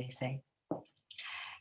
they say.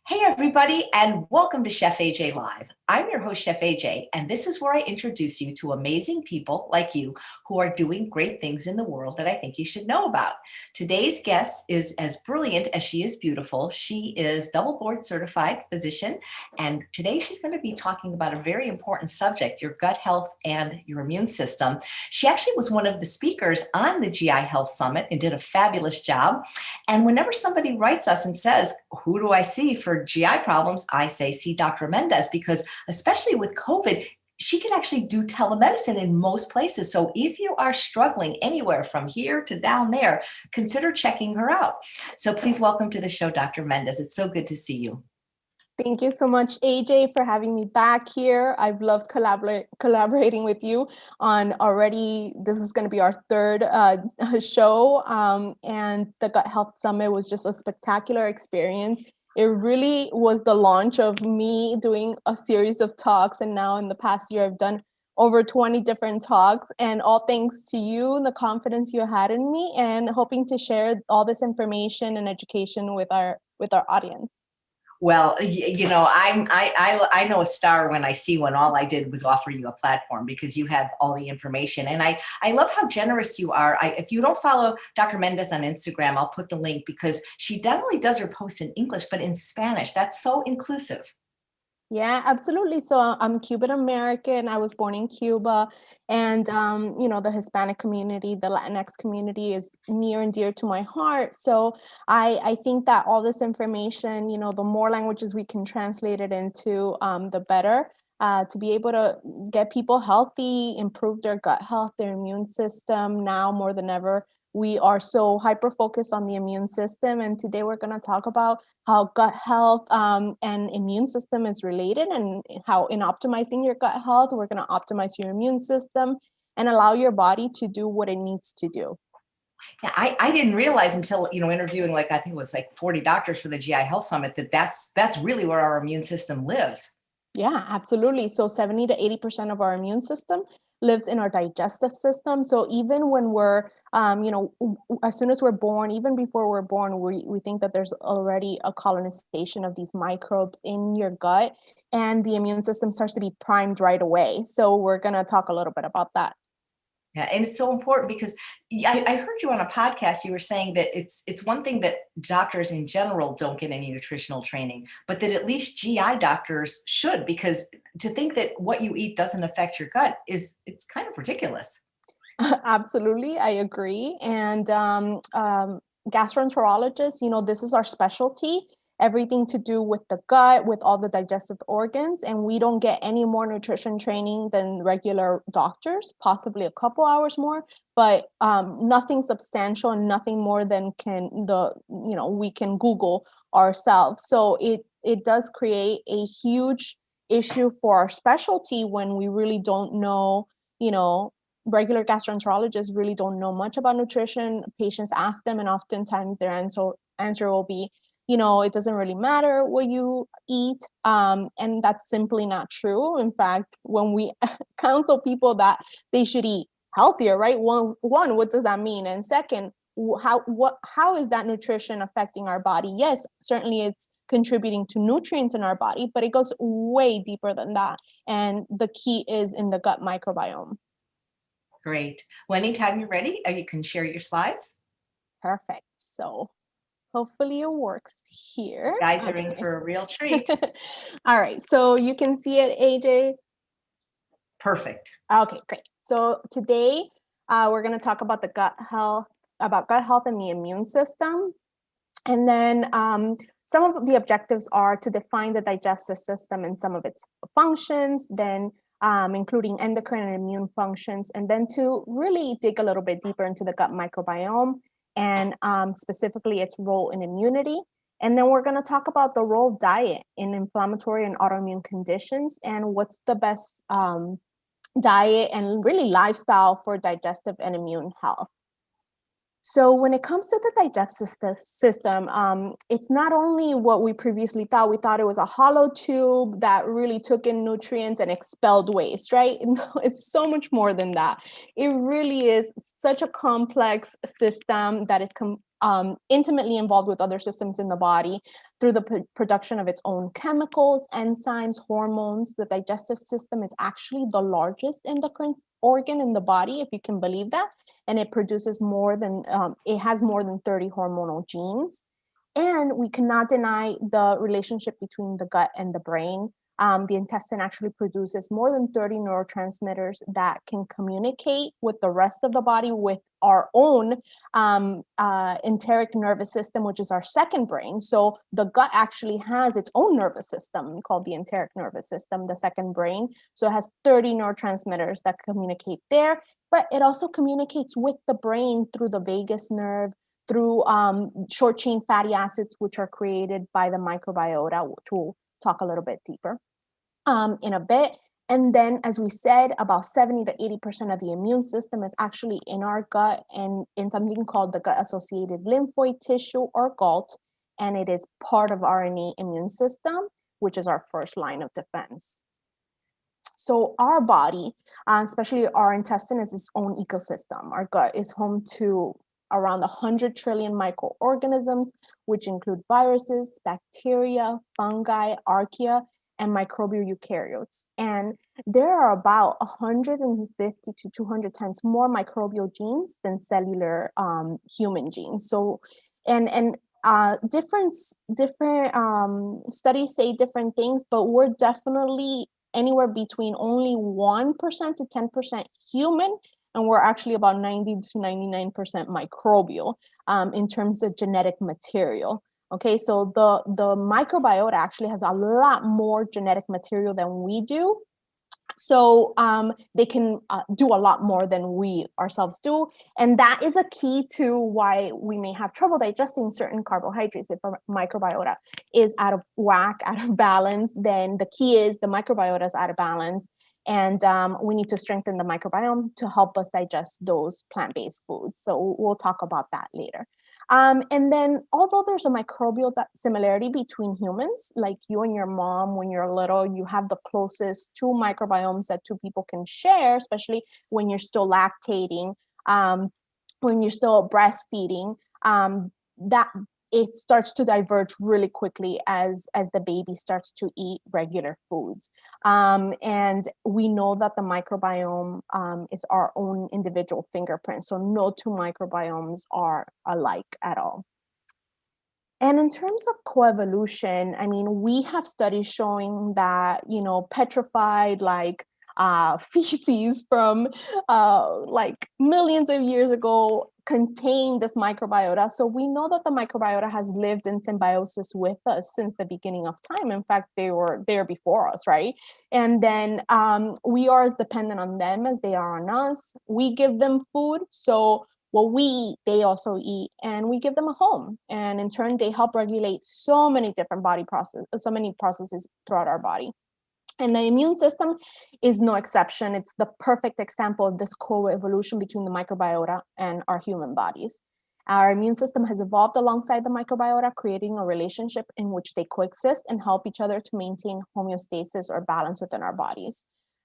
Hey everybody, and welcome to Chef AJ Live. I'm your host, Chef AJ, and this is where I introduce you to amazing people like you who are doing great things in the world that I think you should know about. Today's guest is as brilliant as she is beautiful. She is double board certified physician, and today she's going to be talking about a very important subject, your gut health and your immune system. She actually was one of the speakers on the GI Health Summit and did a fabulous job. And whenever somebody writes us and says, who do I see for GI problems? I say, see Dr. Mendez, because especially with COVID, she can actually do telemedicine in most places. So if you are struggling anywhere from here to down there, consider checking her out. So please welcome to the show, Dr. Mendez. It's so good to see you. Thank you so much, AJ, for having me back here. I've loved collaborating with you on already. This is going to be our third show, and the Gut Health Summit was just a spectacular experience. It really was the launch of me doing a series of talks, and now in the past year, I've done over 20 different talks, and all thanks to you and the confidence you had in me, and hoping to share all this information and education with our audience. Well, you know, I know a star when I see one. All I did was offer you a platform because you have all the information. And I love how generous you are. If you don't follow Dr. Mendez on Instagram, I'll put the link because she not only does her posts in English, but in Spanish. That's so inclusive. Yeah, absolutely. So I'm Cuban American. I was born in Cuba, and you know, the Hispanic community, the Latinx community is near and dear to my heart. So I think that all this information, you know, the more languages we can translate it into, the better. To be able to get people healthy, improve their gut health, their immune system. Now more than ever, we are so hyper focused on the immune system, and today we're going to talk about how gut health and immune system is related, and how in optimizing your gut health, we're going to optimize your immune system and allow your body to do what it needs to do. Yeah, I didn't realize until, you know, interviewing like, I think it was like 40 doctors for the GI Health Summit, that's really where our immune system lives. Yeah, absolutely. So 70 to 80% of our immune system lives in our digestive system. So even when we're, you know, as soon as we're born, even before we're born, we think that there's already a colonization of these microbes in your gut, and the immune system starts to be primed right away. So we're going to talk a little bit about that. Yeah, and it's so important because I heard you on a podcast. You were saying that it's one thing that doctors in general don't get any nutritional training, but that at least GI doctors should, because to think that what you eat doesn't affect your gut it's kind of ridiculous. Absolutely, I agree. And gastroenterologists, you know, this is our specialty, everything to do with the gut, with all the digestive organs. And we don't get any more nutrition training than regular doctors, possibly a couple hours more, but nothing substantial and nothing more than we can Google ourselves. So it does create a huge issue for our specialty when we really don't know, you know, regular gastroenterologists really don't know much about nutrition. Patients ask them, and oftentimes their answer will be, you know, it doesn't really matter what you eat. And that's simply not true. In fact, when we counsel people that they should eat healthier, right? One, what does that mean? And second, how is that nutrition affecting our body? Yes, certainly it's contributing to nutrients in our body, but it goes way deeper than that. And the key is in the gut microbiome. Great. Well, anytime you're ready, you can share your slides. Perfect. So hopefully it works here. You guys are in for a real treat. All right. So you can see it, AJ. Perfect. Okay, great. So today we're going to talk about gut health and the immune system. And then some of the objectives are to define the digestive system and some of its functions, then including endocrine and immune functions, and then to really dig a little bit deeper into the gut microbiome and specifically its role in immunity. And then we're going to talk about the role of diet in inflammatory and autoimmune conditions, and what's the best diet and really lifestyle for digestive and immune health. So when it comes to the digestive system, it's not only what we previously thought. We thought it was a hollow tube that really took in nutrients and expelled waste, right? It's so much more than that. It really is such a complex system that is intimately involved with other systems in the body through the production of its own chemicals, enzymes, hormones. The digestive system is actually the largest endocrine organ in the body, if you can believe that. And it produces more than, it has more than 30 hormonal genes. And we cannot deny the relationship between the gut and the brain. The intestine actually produces more than 30 neurotransmitters that can communicate with the rest of the body, with our own enteric nervous system, which is our second brain. So the gut actually has its own nervous system called the enteric nervous system, the second brain. So it has 30 neurotransmitters that communicate there, but it also communicates with the brain through the vagus nerve, through short chain fatty acids, which are created by the microbiota, which we'll talk a little bit deeper in a bit. And then, as we said, about 70 to 80% of the immune system is actually in our gut and in something called the gut-associated lymphoid tissue, or GALT, and it is part of our innate immune system, which is our first line of defense. So our body, especially our intestine, is its own ecosystem. Our gut is home to around 100 trillion microorganisms, which include viruses, bacteria, fungi, archaea, and microbial eukaryotes. And there are about 150 to 200 times more microbial genes than cellular human genes. So, different studies say different things, but we're definitely anywhere between only 1% to 10% human, and we're actually about 90 to 99% microbial in terms of genetic material. Okay, so the microbiota actually has a lot more genetic material than we do. So they can do a lot more than we ourselves do. And that is a key to why we may have trouble digesting certain carbohydrates. If our microbiota is out of whack, out of balance, then the key is the microbiota is out of balance. And we need to strengthen the microbiome to help us digest those plant-based foods. So we'll talk about that later. And then, although there's a microbial similarity between humans, like you and your mom, when you're little, you have the closest two microbiomes that two people can share, especially when you're still lactating, when you're still breastfeeding, that it starts to diverge really quickly as the baby starts to eat regular foods. And we know that the microbiome is our own individual fingerprint. So no two microbiomes are alike at all. And in terms of coevolution, I mean, we have studies showing that, you know, petrified feces from like millions of years ago contain this microbiota. So we know that the microbiota has lived in symbiosis with us since the beginning of time. In fact, they were there before us, right? And then we are as dependent on them as they are on us. We give them food, so what we eat, they also eat, and we give them a home. And in turn, they help regulate so many different so many processes throughout our body. And the immune system is no exception. It's the perfect example of this co-evolution between the microbiota and our human bodies. Our immune system has evolved alongside the microbiota, creating a relationship in which they coexist and help each other to maintain homeostasis or balance within our bodies.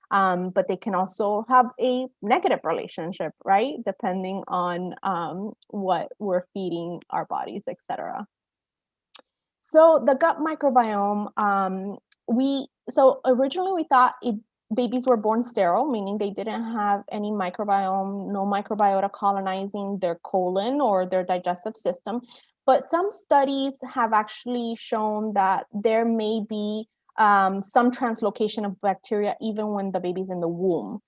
But they can also have a negative relationship, right? Depending on what we're feeding our bodies, etc. So the gut microbiome, so originally we thought babies were born sterile, meaning they didn't have any microbiome, no microbiota colonizing their colon or their digestive system. But some studies have actually shown that there may be some translocation of bacteria even when the baby's in the womb.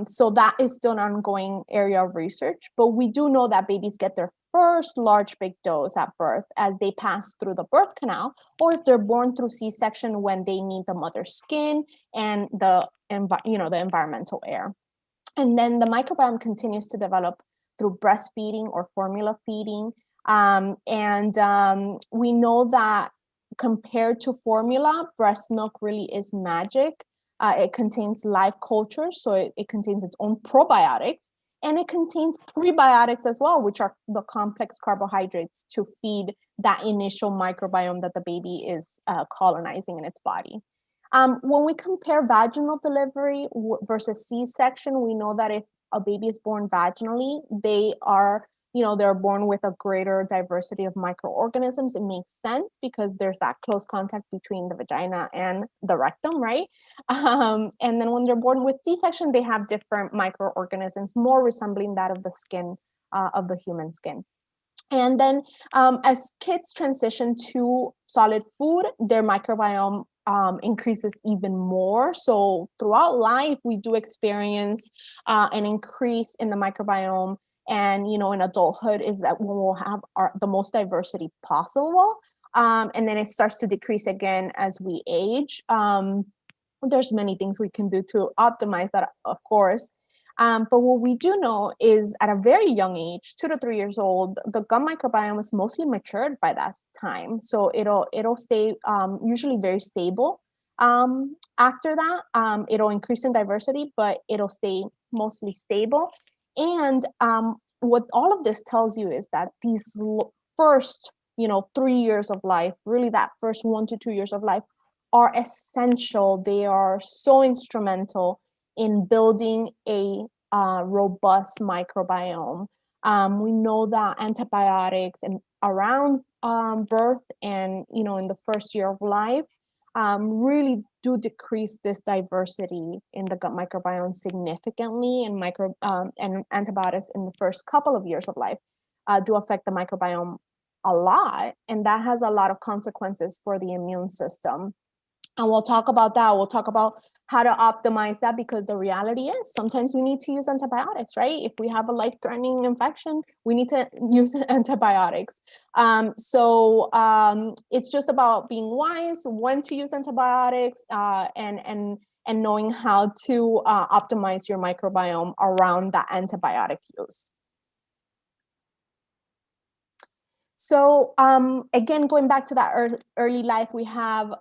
So that is still an ongoing area of research, but we do know that babies get their first large big dose at birth as they pass through the birth canal, or if they're born through C-section when they need the mother's skin and the environmental air. And then the microbiome continues to develop through breastfeeding or formula feeding. We know that compared to formula, breast milk really is magic. It contains live culture, so it contains its own probiotics, and it contains prebiotics as well, which are the complex carbohydrates to feed that initial microbiome that the baby is colonizing in its body. When we compare vaginal delivery versus C-section, we know that if a baby is born vaginally, they are they're born with a greater diversity of microorganisms. It makes sense because there's that close contact between the vagina and the rectum, right? And then when they're born with C-section, they have different microorganisms more resembling that of the skin, of the human skin. And then as kids transition to solid food, their microbiome increases even more. So throughout life, we do experience an increase in the microbiome. And, in adulthood is that when we'll have the most diversity possible. And then it starts to decrease again as we age. There's many things we can do to optimize that, of course. But what we do know is at a very young age, 2 to 3 years old, the gut microbiome is mostly matured by that time. So it'll stay usually very stable. After that, it'll increase in diversity, but it'll stay mostly stable. And what all of this tells you is that these first, 3 years of life, really that first 1 to 2 years of life, are essential. They are so instrumental in building a robust microbiome. We know that antibiotics and around birth and in the first year of life really do decrease this diversity in the gut microbiome significantly, and antibiotics in the first couple of years of life do affect the microbiome a lot, and that has a lot of consequences for the immune system. And we'll talk about that. We'll talk about how to optimize that, because the reality is sometimes we need to use antibiotics, right? If we have a life-threatening infection, we need to use antibiotics. So it's just about being wise when to use antibiotics and knowing how to optimize your microbiome around that antibiotic use. So again, going back to that early life, we have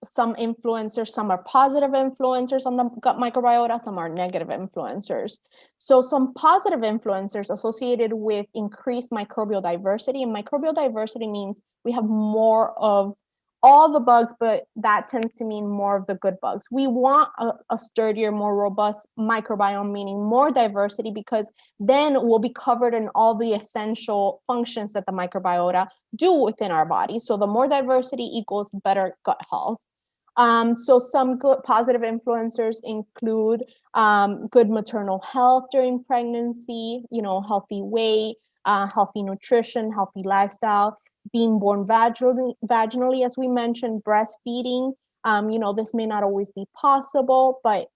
some influencers. Some are positive influencers on the gut microbiota, some are negative influencers. So some positive influencers associated with increased microbial diversity, and microbial diversity means we have more of all the bugs, but that tends to mean more of the good bugs. We want a sturdier, more robust microbiome, meaning more diversity, because then we'll be covered in all the essential functions that the microbiota do within our body. So the more diversity equals better gut health. So some good positive influencers include good maternal health during pregnancy, healthy weight, healthy nutrition, healthy lifestyle, being born vaginally, as we mentioned, breastfeeding. This may not always be possible, but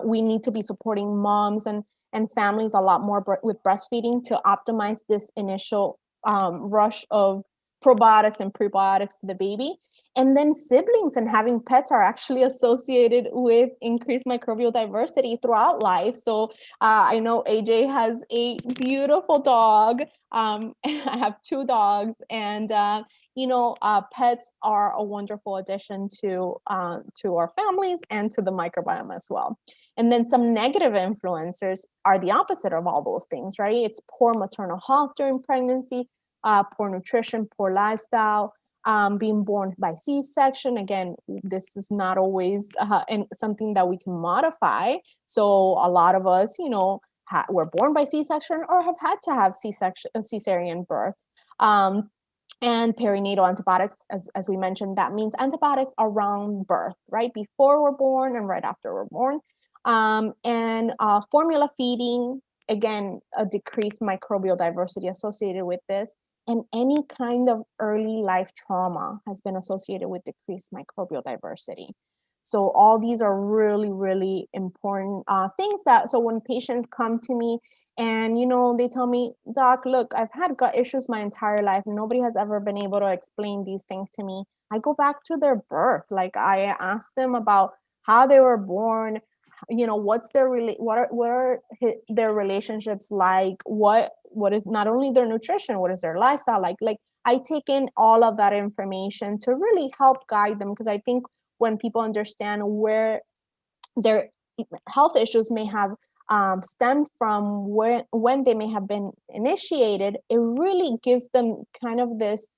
we need to be supporting moms and families a lot more with breastfeeding to optimize this initial rush of probiotics and prebiotics to the baby. And then siblings and having pets are actually associated with increased microbial diversity throughout life. So I know AJ has a beautiful dog. I have 2 dogs, and pets are a wonderful addition to our families and to the microbiome as well. And then some negative influencers are the opposite of all those things, right? It's poor maternal health during pregnancy, poor nutrition, poor lifestyle, being born by C-section. Again, this is not always something that we can modify. So a lot of us, were born by C-section or have had to have cesarean births. And perinatal antibiotics, as we mentioned, that means antibiotics around birth, right? Before we're born and right after we're born. And formula feeding, again, a decreased microbial diversity associated with this. And any kind of early life trauma has been associated with decreased microbial diversity. So all these are really, really important things so when patients come to me and, they tell me, Doc, look, I've had gut issues my entire life. Nobody has ever been able to explain these things to me. I go back to their birth. Like, I ask them about how they were born, what's what are their relationships like, what is not only their nutrition, what is their lifestyle like I take in all of that information to really help guide them, because I think when people understand where their health issues may have stemmed from, when they may have been initiated, it really gives them kind of this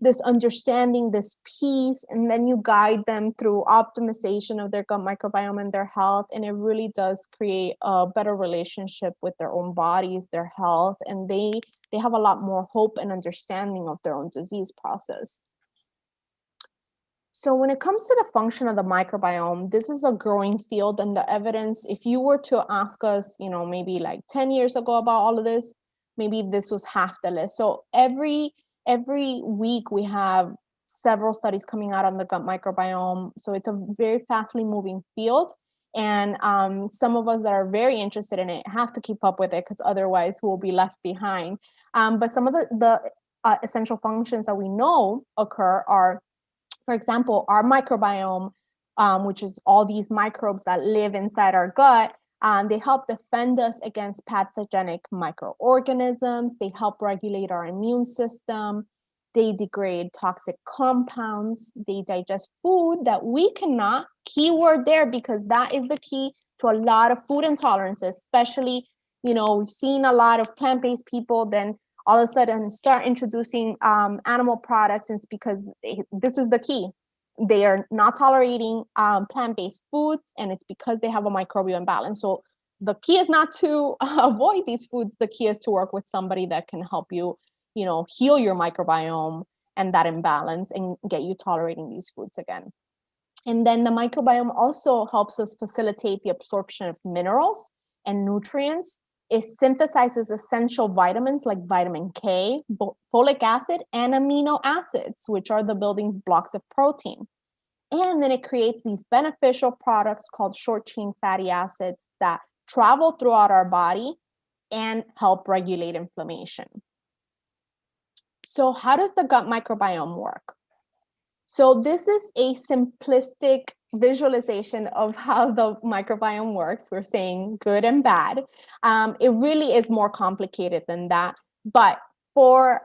this understanding, this peace, and then you guide them through optimization of their gut microbiome and their health. And it really does create a better relationship with their own bodies, their health, and they have a lot more hope and understanding of their own disease process. So when it comes to the function of the microbiome, this is a growing field, and the evidence, if you were to ask us, maybe like 10 years ago about all of this, maybe this was half the list. So every week we have several studies coming out on the gut microbiome. So it's a very fastly moving field. And some of us that are very interested in it have to keep up with it, because otherwise we'll be left behind. But some of the essential functions that we know occur are, for example, our microbiome, which is all these microbes that live inside our gut, they help defend us against pathogenic microorganisms. They help regulate our immune system. They degrade toxic compounds. They digest food that we cannot. Keyword there, because that is the key to a lot of food intolerances, especially, we've seen a lot of plant-based people then all of a sudden start introducing animal products. And it's because this is the key. They are not tolerating plant-based foods, and it's because they have a microbial imbalance. So the key is not to avoid these foods. The key is to work with somebody that can help you, heal your microbiome and that imbalance and get you tolerating these foods again. And then the microbiome also helps us facilitate the absorption of minerals and nutrients. It synthesizes essential vitamins like vitamin K, folic acid, and amino acids, which are the building blocks of protein. And then it creates these beneficial products called short-chain fatty acids that travel throughout our body and help regulate inflammation. So how does the gut microbiome work? So this is a simplistic visualization of how the microbiome works. We're saying good and bad. It really is more complicated than that. But for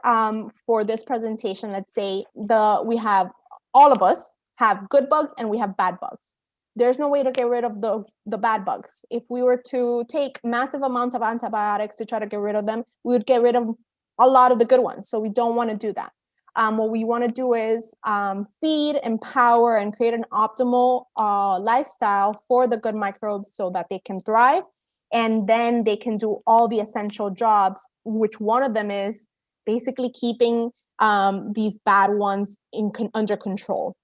this presentation, let's say we have, all of us have good bugs and we have bad bugs. There's no way to get rid of the bad bugs. If we were to take massive amounts of antibiotics to try to get rid of them, we would get rid of a lot of the good ones. So we don't want to do that. What we want to do is feed, empower, and create an optimal lifestyle for the good microbes so that they can thrive. And then they can do all the essential jobs, which one of them is basically keeping these bad ones under control.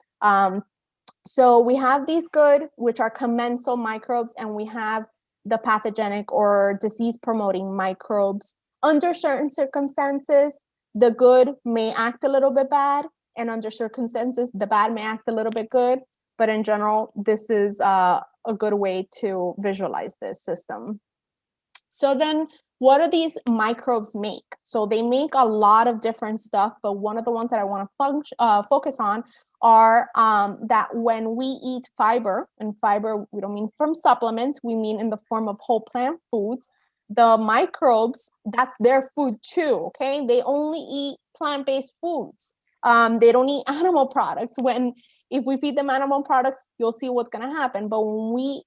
So we have these good, which are commensal microbes, and we have the pathogenic or disease-promoting microbes. Under certain circumstances, the good may act a little bit bad, and under circumstances, the bad may act a little bit good. But in general, this is a good way to visualize this system. So then, what do these microbes make? So they make a lot of different stuff, but one of the ones that I want to focus on are that when we eat fiber, and fiber, we don't mean from supplements, we mean in the form of whole plant foods, the microbes, that's their food too, okay? They only eat plant-based foods. They don't eat animal products. If we feed them animal products, you'll see what's gonna happen. But when we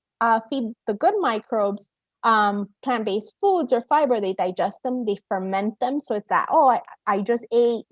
feed the good microbes plant-based foods or fiber, they digest them, they ferment them. So it's that, I just ate,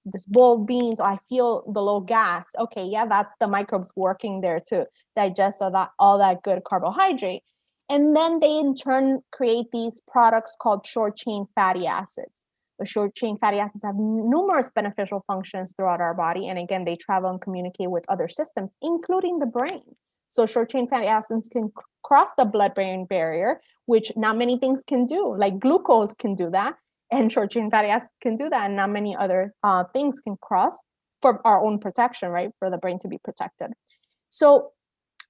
this bowl of beans, I feel the low gas. Okay, yeah, that's the microbes working there to digest all that good carbohydrate. And then they in turn create these products called short-chain fatty acids. The short-chain fatty acids have numerous beneficial functions throughout our body. And again, they travel and communicate with other systems, including the brain. So short-chain fatty acids can cross the blood-brain barrier, which not many things can do. Like glucose can do that, and short-chain fatty acids can do that, and not many other things can cross for our own protection, right? For the brain to be protected. So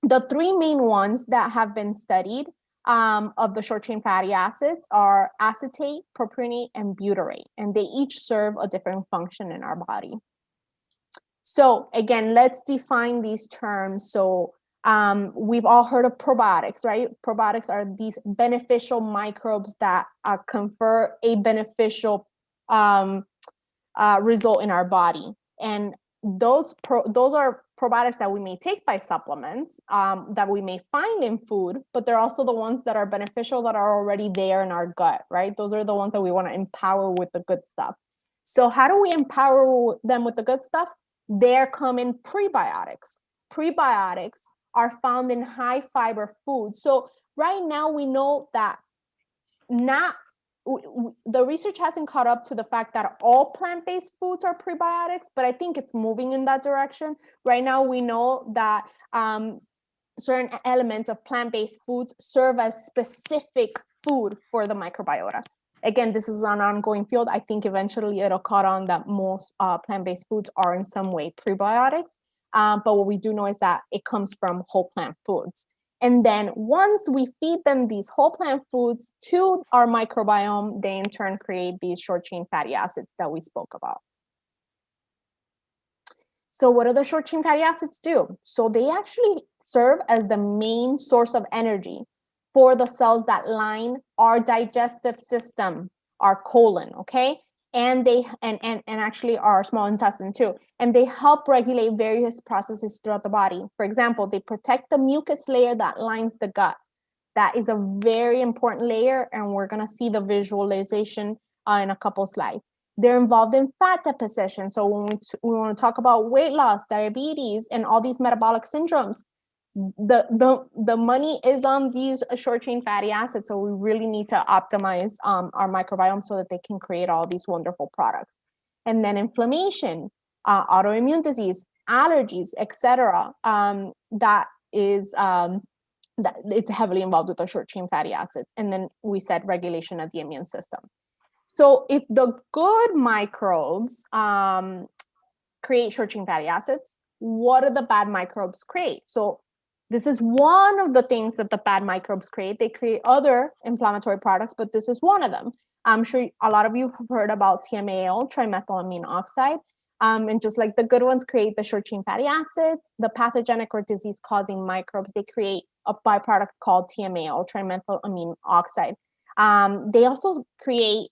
the three main ones that have been studied of the short-chain fatty acids are acetate, propionate, and butyrate, and they each serve a different function in our body. So again, let's define these terms. So we've all heard of probiotics, right? Probiotics are these beneficial microbes that confer a beneficial result in our body. And those are probiotics that we may take by supplements, that we may find in food, but they're also the ones that are beneficial that are already there in our gut, right? Those are the ones that we want to empower with the good stuff. So how do we empower them with the good stuff? There come in prebiotics. Prebiotics are found in high fiber foods. So right now we know that the research hasn't caught up to the fact that all plant-based foods are prebiotics, but I think it's moving in that direction. Right now we know that certain elements of plant-based foods serve as specific food for the microbiota. Again, this is an ongoing field. I think eventually it'll caught on that most plant-based foods are in some way prebiotics. But what we do know is that it comes from whole plant foods. And then once we feed them these whole plant foods to our microbiome, they in turn create these short chain fatty acids that we spoke about. So what do the short chain fatty acids do? So they actually serve as the main source of energy for the cells that line our digestive system, our colon, okay? And they and actually our small intestine too. And they help regulate various processes throughout the body. For example, they protect the mucus layer that lines the gut. That is a very important layer, and we're gonna see the visualization in a couple slides. They're involved in fat deposition. So when we want to talk about weight loss, diabetes, and all these metabolic syndromes, the money is on these short chain fatty acids. So we really need to optimize our microbiome so that they can create all these wonderful products. And then inflammation, autoimmune disease, allergies, etc. That is that it's heavily involved with the short chain fatty acids. And then we said regulation of the immune system. So if the good microbes create short chain fatty acids, what do the bad microbes create? So this is one of the things that the bad microbes create. They create other inflammatory products, but this is one of them. I'm sure a lot of you have heard about TMAO, trimethylamine oxide. And just like the good ones create the short chain fatty acids, the pathogenic or disease causing microbes, they create a byproduct called TMAO, trimethylamine oxide. They also create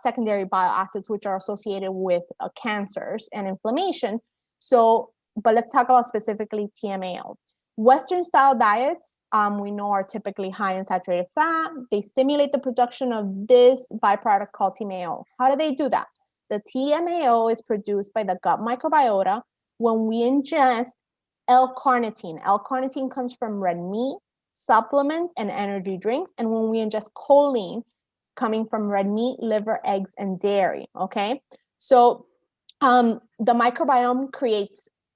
secondary bile acids, which are associated with cancers and inflammation. So, but let's talk about specifically TMAO. Western style diets, we know, are typically high in saturated fat. They stimulate the production of this byproduct called TMAO. How do they do that? The TMAO is produced by the gut microbiota when we ingest L-carnitine. L-carnitine comes from red meat, supplements, and energy drinks. And when we ingest choline, coming from red meat, liver, eggs, and dairy, okay? So the microbiome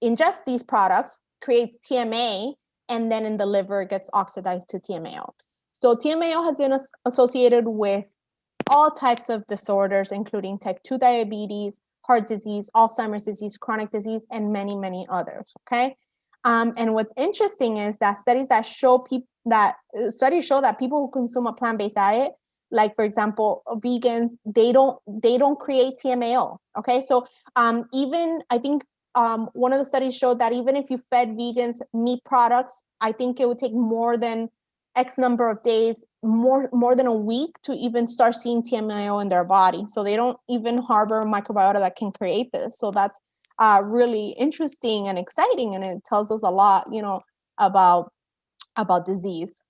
ingests these products, creates TMA, and then in the liver it gets oxidized to TMAO. So TMAO has been associated with all types of disorders, including type 2 diabetes, heart disease, Alzheimer's disease, chronic disease, and many, many others, okay? And what's interesting is that studies show that people who consume a plant-based diet, like for example, vegans, they don't create TMAO, okay? So even I think one of the studies showed that even if you fed vegans meat products, I think it would take more than X number of days, more than a week to even start seeing TMAO in their body. So they don't even harbor a microbiota that can create this. So that's really interesting and exciting, and it tells us a lot, about disease.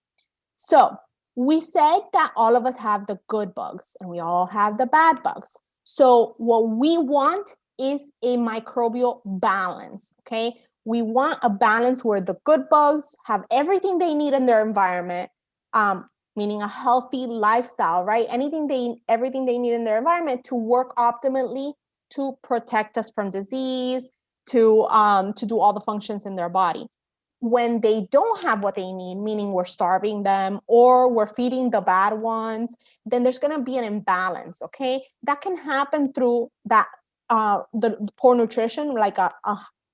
So we said that all of us have the good bugs and we all have the bad bugs. So what we want is a microbial balance, okay? We want a balance where the good bugs have everything they need in their environment, meaning a healthy lifestyle, right? Everything they need in their environment to work optimally to protect us from disease, to do all the functions in their body. When they don't have what they need, meaning we're starving them or we're feeding the bad ones, then there's going to be an imbalance, okay? That can happen through that the poor nutrition, like a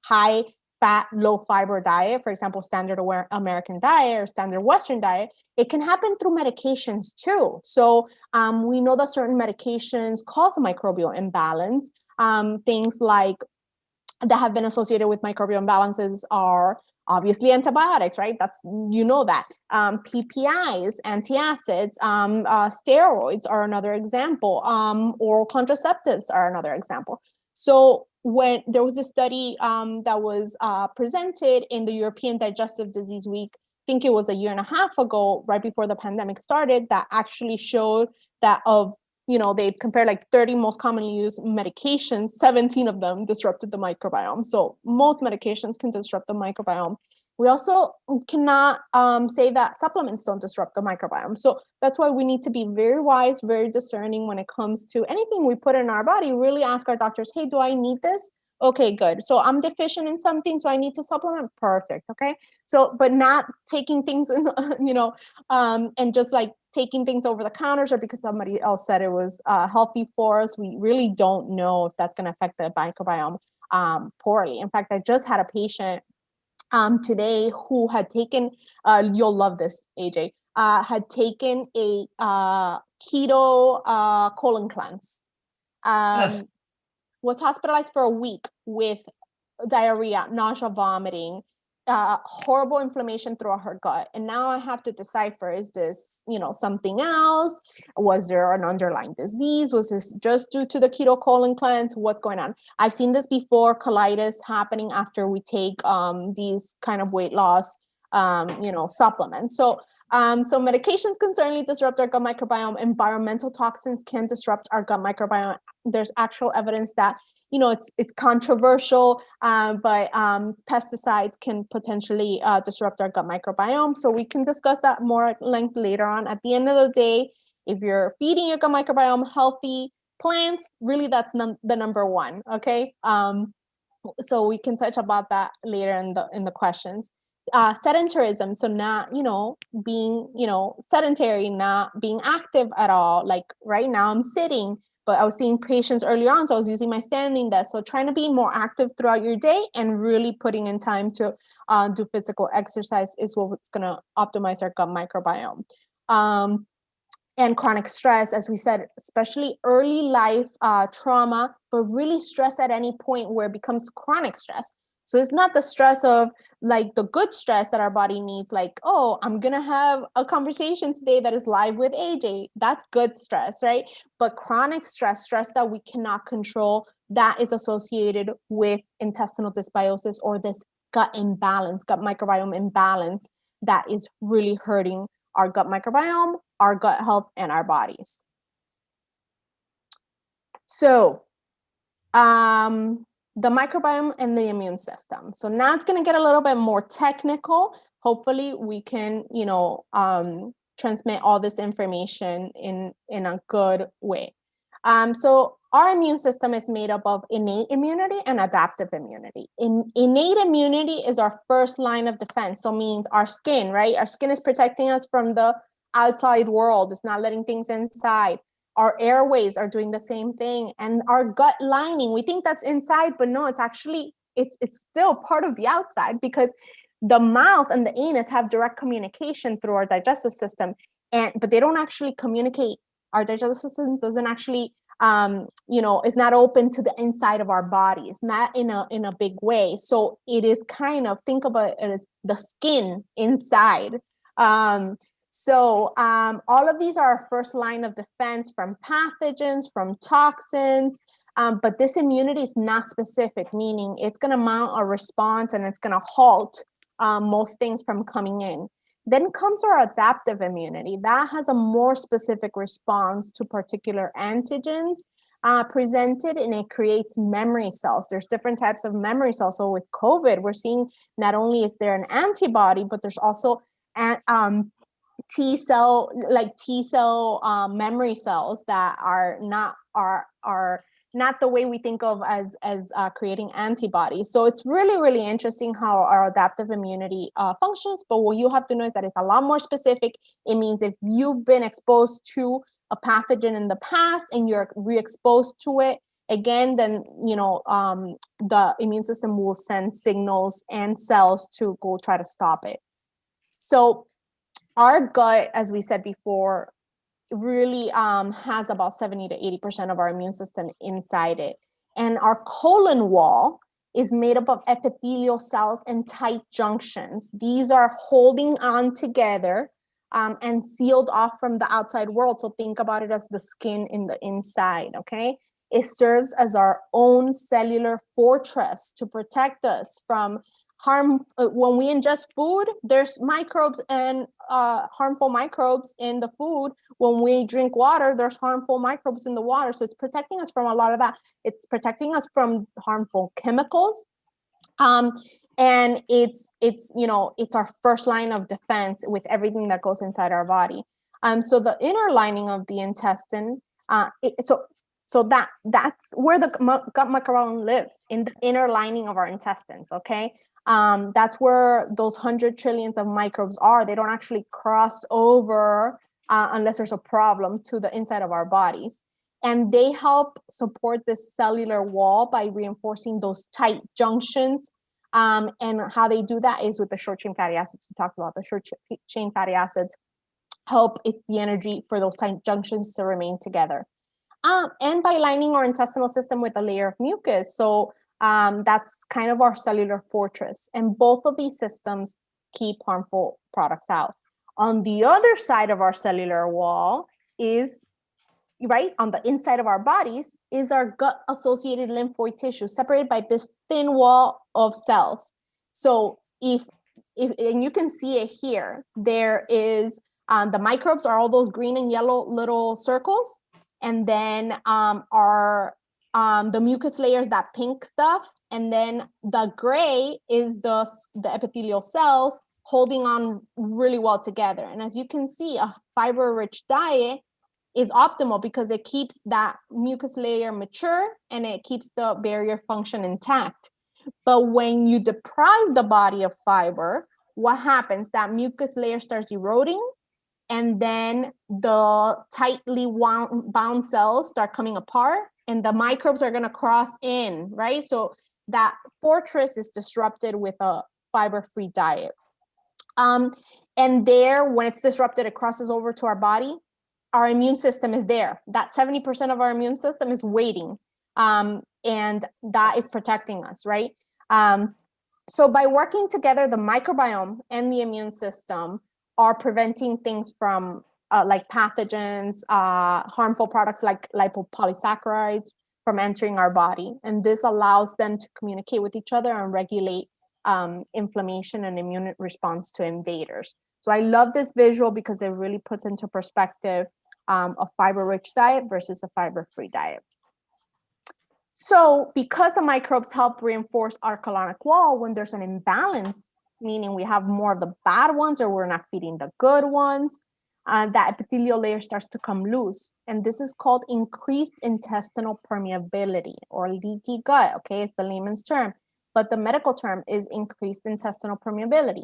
high fat, low fiber diet, for example, standard American diet or standard Western diet. It can happen through medications too. So we know that certain medications cause a microbial imbalance. Things like that have been associated with microbial imbalances are obviously antibiotics, right? That. PPIs, antacids, steroids are another example. Oral contraceptives are another example. So when there was a study that was presented in the European Digestive Disease Week, I think it was a year and a half ago, right before the pandemic started, that actually showed that of they compare like 30 most commonly used medications, 17 of them disrupted the microbiome. So most medications can disrupt the microbiome. We also cannot say that supplements don't disrupt the microbiome. So that's why we need to be very wise, very discerning when it comes to anything we put in our body. Really ask our doctors, hey, do I need this? Okay, good. So I'm deficient in something, so I need to supplement. Perfect. Okay. So, but not taking things in, and just like taking things over the counters or because somebody else said it was healthy for us. We really don't know if that's going to affect the microbiome poorly. In fact, I just had a patient today who had taken, you'll love this, AJ, had taken a keto colon cleanse. Was hospitalized for a week with diarrhea, nausea, vomiting, horrible inflammation throughout her gut. And now I have to decipher, is this, something else? Was there an underlying disease? Was this just due to the keto colon cleanse? What's going on? I've seen this before, colitis happening after we take these kind of weight loss, supplements. So medications can certainly disrupt our gut microbiome. Environmental toxins can disrupt our gut microbiome. There's actual evidence that, it's controversial, but pesticides can potentially disrupt our gut microbiome. So we can discuss that more at length later on. At the end of the day, if you're feeding your gut microbiome healthy plants, really that's the number one, okay? So we can touch about that later in the questions. Sedentarism, so not being sedentary, not being active at all. Like right now I'm sitting, but I was seeing patients earlier on, so I was using my standing desk. So trying to be more active throughout your day and really putting in time to do physical exercise is what's going to optimize our gut microbiome. And chronic stress, as we said, especially early life trauma, but really stress at any point where it becomes chronic stress. So it's not the stress of like the good stress that our body needs, like, oh, I'm going to have a conversation today that is live with AJ. That's good stress, right? But chronic stress that we cannot control, that is associated with intestinal dysbiosis or this gut imbalance, gut microbiome imbalance that is really hurting our gut microbiome, our gut health, and our bodies. So, the microbiome and the immune system. So now it's going to get a little bit more technical. Hopefully we can, transmit all this information in a good way. So our immune system is made up of innate immunity and adaptive immunity. Innate immunity is our first line of defense. So means our skin, right? Our skin is protecting us from the outside world. It's not letting things inside. Our airways are doing the same thing. And our gut lining, we think that's inside, but no, it's actually, it's still part of the outside because the mouth and the anus have direct communication through our digestive system. But they don't actually communicate. Our digestive system doesn't actually, is not open to the inside of our body. It's not in a big way. So it is kind of, think about it as the skin inside. So all of these are our first line of defense from pathogens, from toxins, but this immunity is not specific, meaning it's going to mount a response and it's going to halt most things from coming in. Then comes our adaptive immunity. That has a more specific response to particular antigens presented, and it creates memory cells. There's different types of memory cells. So with COVID, we're seeing not only is there an antibody, but there's also T cell memory cells that are not the way we think of as creating antibodies. So it's really, really interesting how our adaptive immunity functions. But what you have to know is that it's a lot more specific. It means if you've been exposed to a pathogen in the past and you're re-exposed to it again, then the immune system will send signals and cells to go try to stop it. So our gut, as we said before, really has about 70 to 80% of our immune system inside it. And our colon wall is made up of epithelial cells and tight junctions. These are holding on together and sealed off from the outside world. So think about it as the skin in the inside, okay? It serves as our own cellular fortress to protect us from harm. When we ingest food, there's microbes and harmful microbes in the food. When we drink water, there's harmful microbes in the water. So it's protecting us from a lot of that. It's protecting us from harmful chemicals. And it's our first line of defense with everything that goes inside our body. So the inner lining of the intestine, so that's where the gut microbiome lives, in the inner lining of our intestines. Okay, that's where those 100 trillions of microbes are. They don't actually cross over unless there's a problem to the inside of our bodies. And they help support this cellular wall by reinforcing those tight junctions. And how they do that is with the short chain fatty acids. We talked about the short chain fatty acids help it's the energy for those tight junctions to remain together. And by lining our intestinal system with a layer of mucus. So that's kind of our cellular fortress. And both of these systems keep harmful products out. On the other side of our cellular wall is, right, on the inside of our bodies, is our gut-associated lymphoid tissue, separated by this thin wall of cells. So if and you can see it here, there is, the microbes are all those green and yellow little circles. And then the mucus layers, that pink stuff, and then the gray is the epithelial cells holding on really well together. And as you can see, a fiber-rich diet is optimal because it keeps that mucus layer mature and it keeps the barrier function intact. But when you deprive the body of fiber, what happens? That mucus layer starts eroding, and then the tightly bound cells start coming apart, and the microbes are going to cross in, right? So that fortress is disrupted with a fiber-free diet. And there, when it's disrupted, it crosses over to our body. Our immune system is there. That 70% of our immune system is waiting, and that is protecting us, right? So by working together, the microbiome and the immune system are preventing things from like pathogens, harmful products like lipopolysaccharides from entering our body. And this allows them to communicate with each other and regulate inflammation and immune response to invaders. So I love this visual because it really puts into perspective a fiber-rich diet versus a fiber-free diet. So because the microbes help reinforce our colonic wall, when there's an imbalance, meaning we have more of the bad ones or we're not feeding the good ones, that epithelial layer starts to come loose. And this is called increased intestinal permeability or leaky gut. Okay, it's the layman's term, but the medical term is increased intestinal permeability.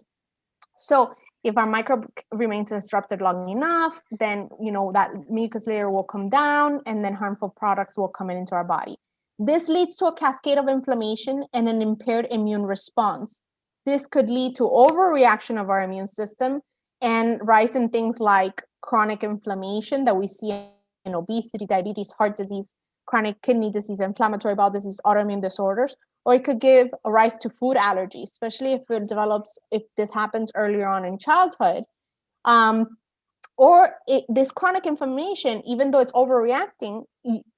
So if our microbe remains disrupted long enough, then that mucus layer will come down and then harmful products will come into our body. This leads to a cascade of inflammation and an impaired immune response. This could lead to overreaction of our immune system and rise in things like chronic inflammation that we see in obesity, diabetes, heart disease, chronic kidney disease, inflammatory bowel disease, autoimmune disorders, or it could give a rise to food allergies, especially if this happens earlier on in childhood. This chronic inflammation, even though it's overreacting,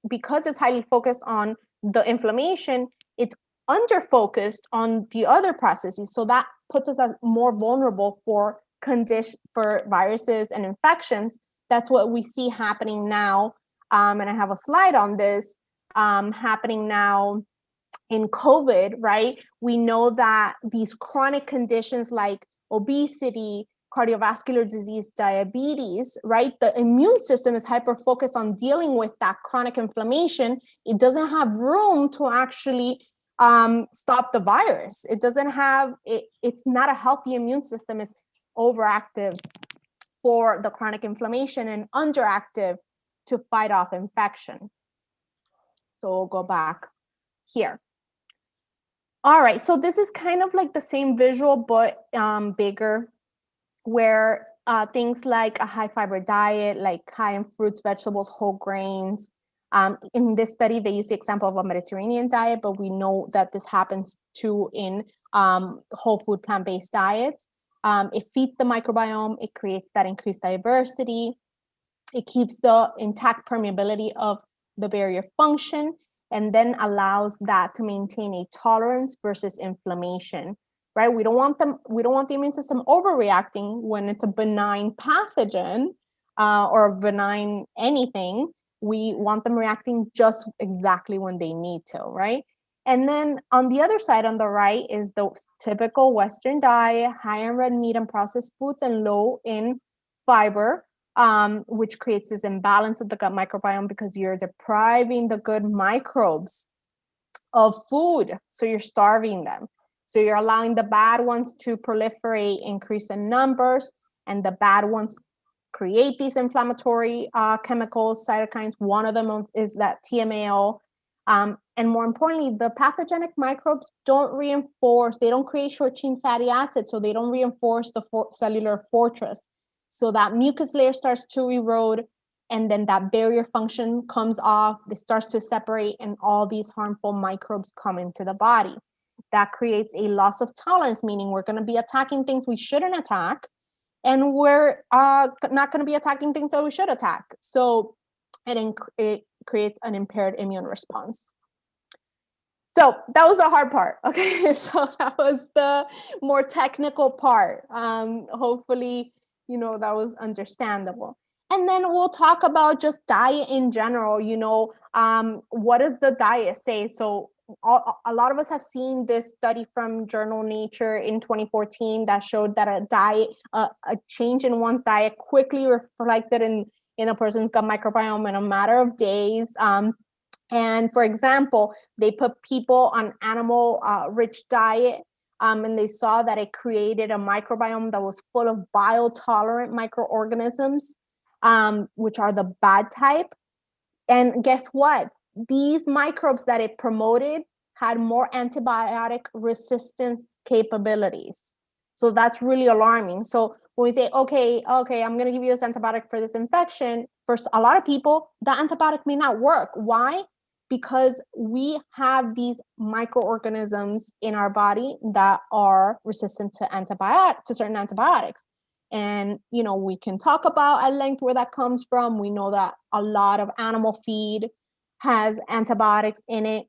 because it's highly focused on the inflammation, it's under-focused on the other processes. So that puts us as more vulnerable for viruses and infections. That's what we see happening now. And I have a slide on this happening now in COVID, right? We know that these chronic conditions like obesity, cardiovascular disease, diabetes, right? The immune system is hyper-focused on dealing with that chronic inflammation. It doesn't have room to actually stop the virus. It doesn't have, it's not a healthy immune system. It's overactive for the chronic inflammation and underactive to fight off infection. So we'll go back here. All right, so this is kind of like the same visual, but bigger, where things like a high fiber diet, like high in fruits, vegetables, whole grains. In this study, they use the example of a Mediterranean diet, but we know that this happens too in whole food plant-based diets. It feeds the microbiome, it creates that increased diversity, it keeps the intact permeability of the barrier function, and then allows that to maintain a tolerance versus inflammation. right? We don't want the immune system overreacting when it's a benign pathogen or a benign anything. We want them reacting just exactly when they need to, right? And then on the other side, on the right, is the typical Western diet, high in red meat and processed foods and low in fiber, which creates this imbalance of the gut microbiome because you're depriving the good microbes of food. So you're starving them. So you're allowing the bad ones to proliferate, increase in numbers, and the bad ones create these inflammatory chemicals, cytokines. One of them is that TMAO. And more importantly, the pathogenic microbes don't reinforce, they don't create short chain fatty acids, so they don't reinforce the cellular fortress. So that mucus layer starts to erode, and then that barrier function comes off, it starts to separate, and all these harmful microbes come into the body. That creates a loss of tolerance, meaning we're going to be attacking things we shouldn't attack, and we're not going to be attacking things that we should attack. So it creates an impaired immune response. So that was the hard part. Okay, so that was the more technical part. Hopefully, that was understandable. And then we'll talk about just diet in general. What does the diet say? So a lot of us have seen this study from journal Nature in 2014 that showed that a change in one's diet quickly reflected in a person's gut microbiome in a matter of days. And for example, they put people on animal rich diet, and they saw that it created a microbiome that was full of bile tolerant microorganisms, which are the bad type. And guess what? These microbes that it promoted had more antibiotic resistance capabilities. So that's really alarming. So when we say, okay, I'm going to give you this antibiotic for this infection, for a lot of people, that antibiotic may not work. Why? Because we have these microorganisms in our body that are resistant to certain antibiotics. And, we can talk about at length where that comes from. We know that a lot of animal feed has antibiotics in it.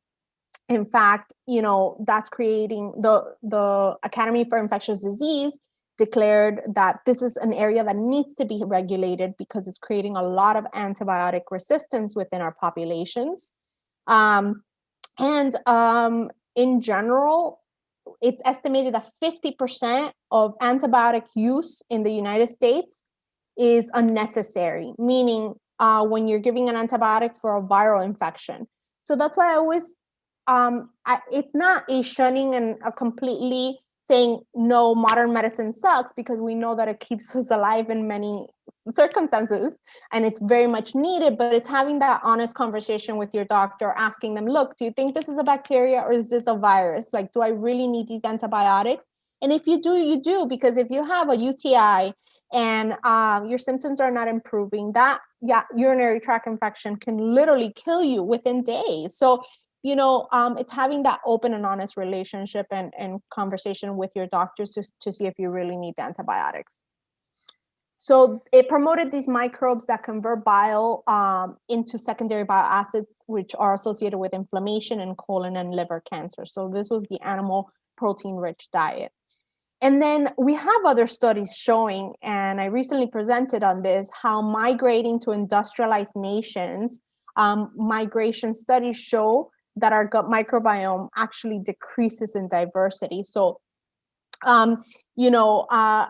In fact, that's creating the Academy for Infectious Disease declared that this is an area that needs to be regulated because it's creating a lot of antibiotic resistance within our populations. In general, it's estimated that 50% of antibiotic use in the United States is unnecessary, meaning when you're giving an antibiotic for a viral infection. So that's why I always, it's not a shunning and a completely saying, no, modern medicine sucks, because we know that it keeps us alive in many circumstances and it's very much needed, but it's having that honest conversation with your doctor, asking them, look, do you think this is a bacteria or is this a virus? Like, do I really need these antibiotics? And if you do, you do, because if you have a UTI and your symptoms are not improving, that urinary tract infection can literally kill you within days. So it's having that open and honest relationship and conversation with your doctors to see if you really need the antibiotics. So it promoted these microbes that convert bile into secondary bile acids, which are associated with inflammation and colon and liver cancer. So this was the animal protein-rich diet. And then we have other studies showing, and I recently presented on this, how migrating to industrialized nations, migration studies show that our gut microbiome actually decreases in diversity. So a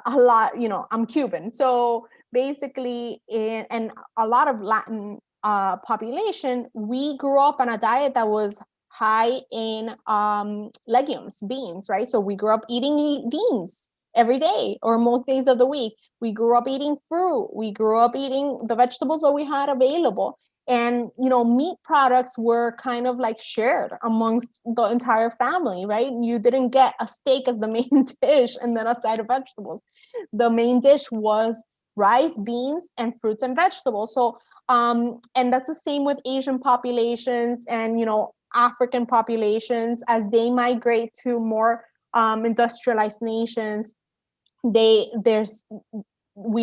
lot, I'm Cuban. So basically, and a lot of Latin population, we grew up on a diet that was high in legumes, beans, right? So we grew up eating beans every day or most days of the week. We grew up eating fruit. We grew up eating the vegetables that we had available. And, meat products were kind of like shared amongst the entire family, right? You didn't get a steak as the main dish and then a side of vegetables. The main dish was rice, beans, and fruits and vegetables. So, and that's the same with Asian populations and, African populations. As they migrate to more industrialized nations, we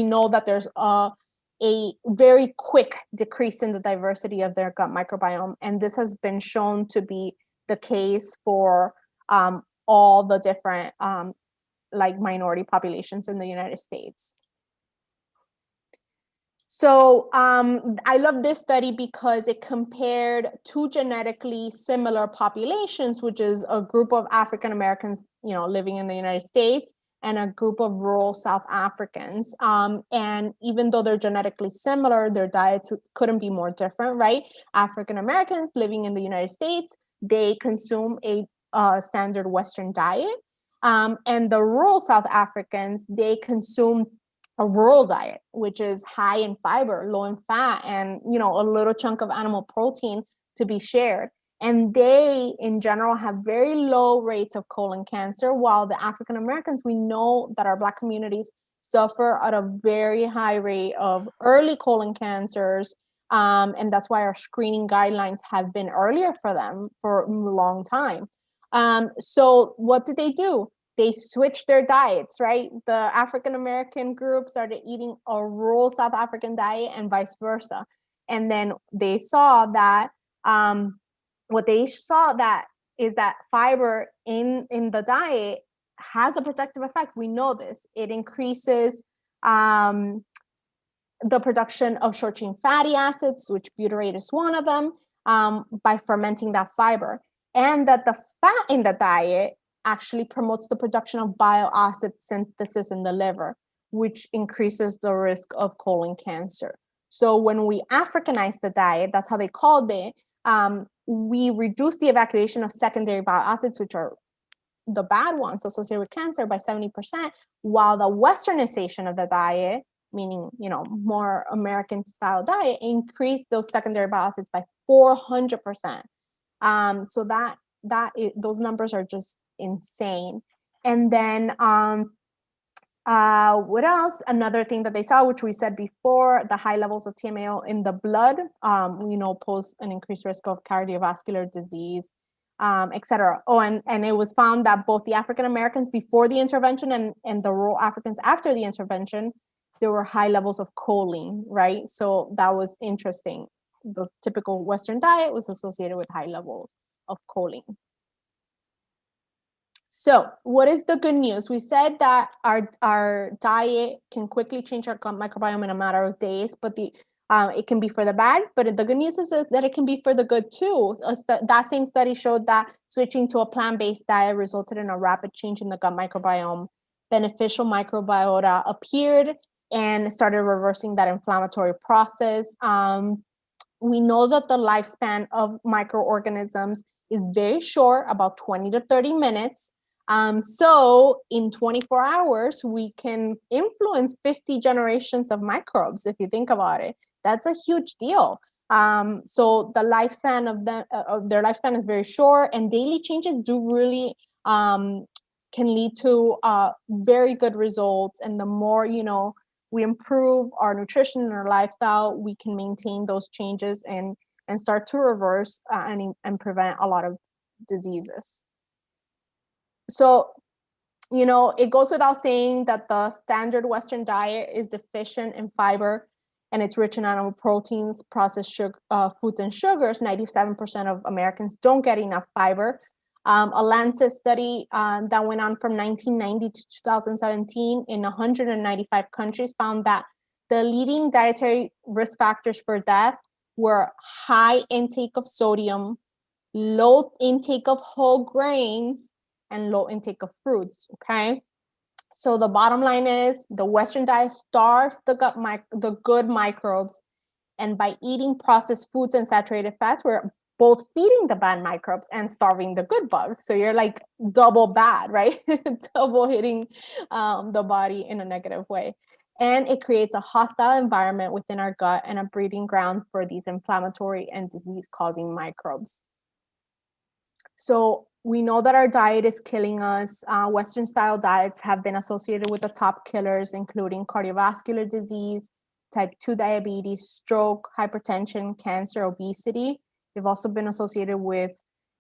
know that there's a very quick decrease in the diversity of their gut microbiome. And this has been shown to be the case for all the different like minority populations in the United States. So I love this study because it compared two genetically similar populations, which is a group of African Americans, living in the United States, and a group of rural South Africans. And even though they're genetically similar, their diets couldn't be more different, right? African Americans living in the United States, they consume a standard Western diet. And the rural South Africans, they consume a rural diet, which is high in fiber, low in fat, and a little chunk of animal protein to be shared. And they, in general, have very low rates of colon cancer, while the African Americans, we know that our Black communities suffer at a very high rate of early colon cancers. And that's why our screening guidelines have been earlier for them for a long time. So what did they do? They switched their diets, right? The African American group started eating a rural South African diet and vice versa. And then they saw that what they saw that is that fiber in the diet has a protective effect. We know this. It increases the production of short chain fatty acids, which butyrate is one of them, by fermenting that fiber. And that the fat in the diet actually promotes the production of bile acid synthesis in the liver, which increases the risk of colon cancer. So when we Africanize the diet, that's how they called it, we reduce the evacuation of secondary bile acids, which are the bad ones associated with cancer, by 70%, while the Westernization of the diet, meaning more American style diet, increased those secondary bile acids by 400%. So those numbers are just insane. And then what else? Another thing that they saw, which we said before, the high levels of TMAO in the blood, pose an increased risk of cardiovascular disease, etc. Oh, and it was found that both the African Americans before the intervention and the rural Africans after the intervention, there were high levels of choline, right? So that was interesting. The typical Western diet was associated with high levels of choline. So what is the good news? We said that our diet can quickly change our gut microbiome in a matter of days, but it can be for the bad, but the good news is that it can be for the good too. That same study showed that switching to a plant-based diet resulted in a rapid change in the gut microbiome. Beneficial microbiota appeared and started reversing that inflammatory process. We know that the lifespan of microorganisms is very short, about 20 to 30 minutes. So in 24 hours, we can influence 50 generations of microbes, if you think about it. That's a huge deal. So the lifespan of their lifespan is very short, and daily changes do really can lead to very good results. And the more, we improve our nutrition and our lifestyle, we can maintain those changes and start to reverse and prevent a lot of diseases. So, it goes without saying that the standard Western diet is deficient in fiber, and it's rich in animal proteins, processed foods, and sugars. 97% of Americans don't get enough fiber. A Lancet study that went on from 1990 to 2017 in 195 countries found that the leading dietary risk factors for death were high intake of sodium, low intake of whole grains, and low intake of fruits. Okay, so the bottom line is the Western diet starves the good microbes, and by eating processed foods and saturated fats, we're both feeding the bad microbes and starving the good bugs. So you're like double bad, right? Double hitting the body in a negative way. And it creates a hostile environment within our gut and a breeding ground for these inflammatory and disease-causing microbes. So we know that our diet is killing us. Western style diets have been associated with the top killers, including cardiovascular disease, type 2 diabetes, stroke, hypertension, cancer, obesity. They've also been associated with,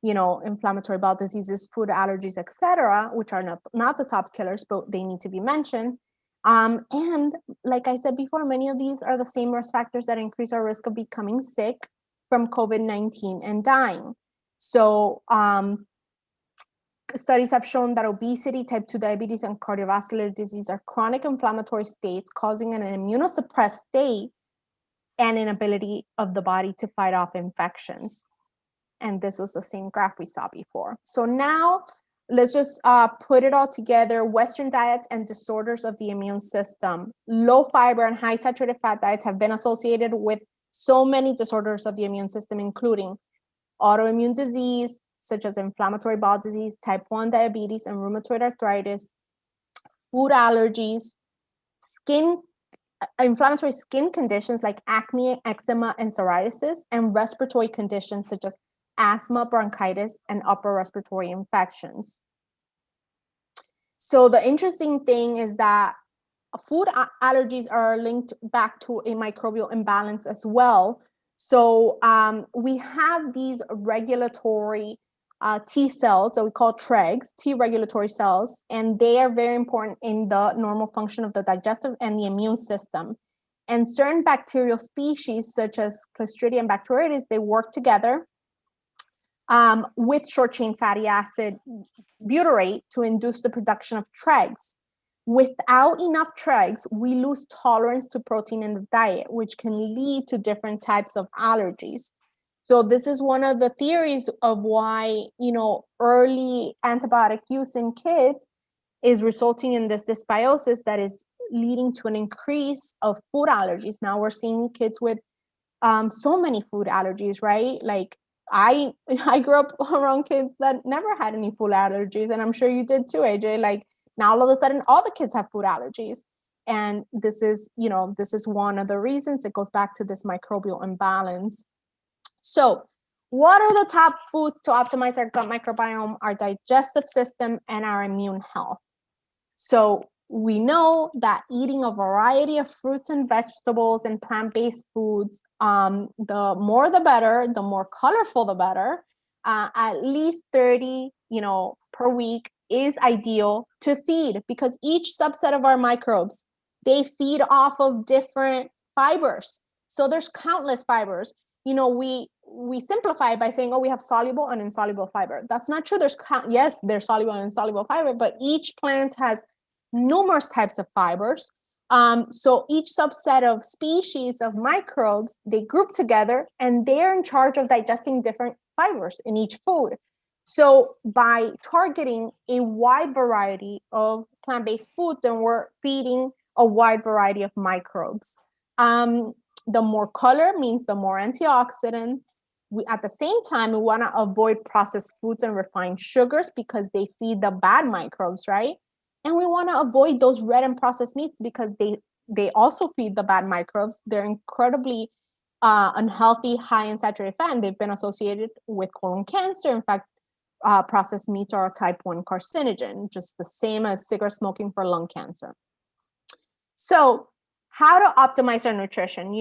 inflammatory bowel diseases, food allergies, etc., which are not the top killers, but they need to be mentioned. And like I said before, many of these are the same risk factors that increase our risk of becoming sick from COVID-19 and dying. So Studies have shown that obesity, type 2 diabetes, and cardiovascular disease are chronic inflammatory states causing an immunosuppressed state and inability of the body to fight off infections. And this was the same graph we saw before. So now let's just put it all together. Western diets and disorders of the immune system. Low fiber and high saturated fat diets have been associated with so many disorders of the immune system, including autoimmune disease, such as inflammatory bowel disease, type 1 diabetes, and rheumatoid arthritis, food allergies, inflammatory skin conditions like acne, eczema, and psoriasis, and respiratory conditions such as asthma, bronchitis, and upper respiratory infections. So the interesting thing is that food allergies are linked back to a microbial imbalance as well. So we have these regulatory T cells that we call TREGs, T regulatory cells, and they are very important in the normal function of the digestive and the immune system. And certain bacterial species, such as Clostridium and Bacteroides, they work together with short-chain fatty acid butyrate to induce the production of TREGs. Without enough TREGs, we lose tolerance to protein in the diet, which can lead to different types of allergies. So this is one of the theories of why, early antibiotic use in kids is resulting in this dysbiosis that is leading to an increase of food allergies. Now we're seeing kids with so many food allergies, right? Like I grew up around kids that never had any food allergies, and I'm sure you did too, AJ. Like now all of a sudden all the kids have food allergies. And this is one of the reasons. It goes back to this microbial imbalance. So what are the top foods to optimize our gut microbiome, our digestive system, and our immune health? So we know that eating a variety of fruits and vegetables and plant-based foods, the more the better, the more colorful the better. At least 30, per week is ideal to feed, because each subset of our microbes, they feed off of different fibers. So there's countless fibers. We simplify by saying, we have soluble and insoluble fiber. That's not true. There's soluble and insoluble fiber, but each plant has numerous types of fibers. So each subset of species of microbes, they group together and they're in charge of digesting different fibers in each food. So by targeting a wide variety of plant-based foods, then we're feeding a wide variety of microbes. The more color means the more antioxidants. At the same time, we want to avoid processed foods and refined sugars because they feed the bad microbes, right? And we want to avoid those red and processed meats because they also feed the bad microbes. They're incredibly unhealthy, high in saturated fat, and they've been associated with colon cancer. In fact, processed meats are a type 1 carcinogen, just the same as cigarette smoking for lung cancer. So how to optimize our nutrition?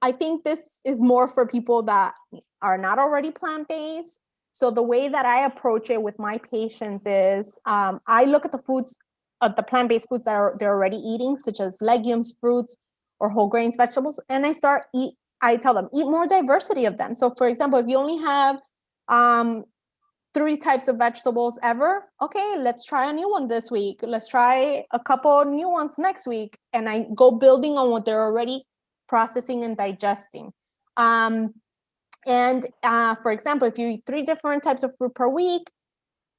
I think this is more for people that are not already plant-based. So the way that I approach it with my patients is I look at the foods, the plant-based foods that they're already eating, such as legumes, fruits, or whole grains, vegetables, and I tell them, eat more diversity of them. So for example, if you only have 3 types of vegetables ever, okay, let's try a new one this week. Let's try a couple new ones next week. And I go building on what they're already processing and digesting. For example, if you eat 3 different types of fruit per week,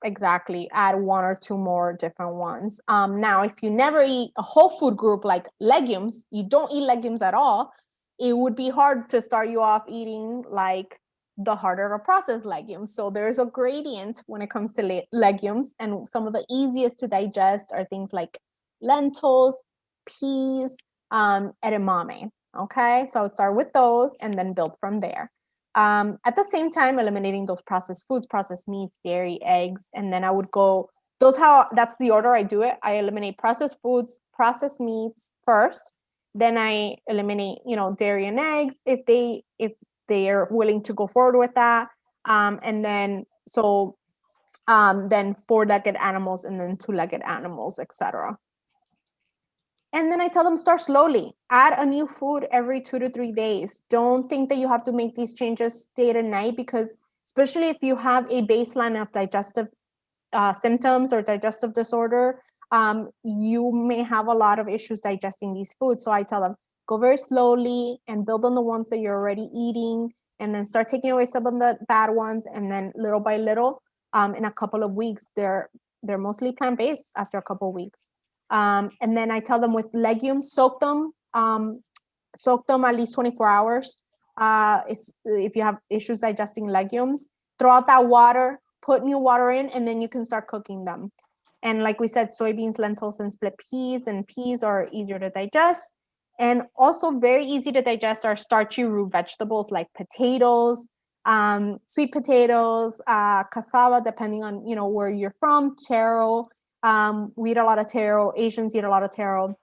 exactly, add 1 or 2 more different ones. Now, if you never eat a whole food group like legumes, you don't eat legumes at all, it would be hard to start you off eating like the harder to process legumes. So there's a gradient when it comes to legumes, and some of the easiest to digest are things like lentils, peas, edamame. Okay, so I would start with those and then build from there. At the same time, eliminating those processed foods, processed meats, dairy, eggs, and then I would go, that's the order I do it. I eliminate processed foods, processed meats first, then I eliminate, dairy and eggs if they are willing to go forward with that. And then, then 4-legged animals and then 2-legged animals, etc. And then I tell them, start slowly. Add a new food every 2 to 3 days. Don't think that you have to make these changes day to night, because especially if you have a baseline of digestive symptoms or digestive disorder, you may have a lot of issues digesting these foods. So I tell them, go very slowly and build on the ones that you're already eating, and then start taking away some of the bad ones. And then little by little, in a couple of weeks, they're mostly plant-based after a couple of weeks. And then I tell them with legumes, soak them at least 24 hours. If you have issues digesting legumes, throw out that water, put new water in, and then you can start cooking them. And like we said, soybeans, lentils, and split peas are easier to digest. And also very easy to digest are starchy root vegetables like potatoes, sweet potatoes, cassava, depending on where you're from, taro. We eat a lot of taro. Asians eat a lot of taro.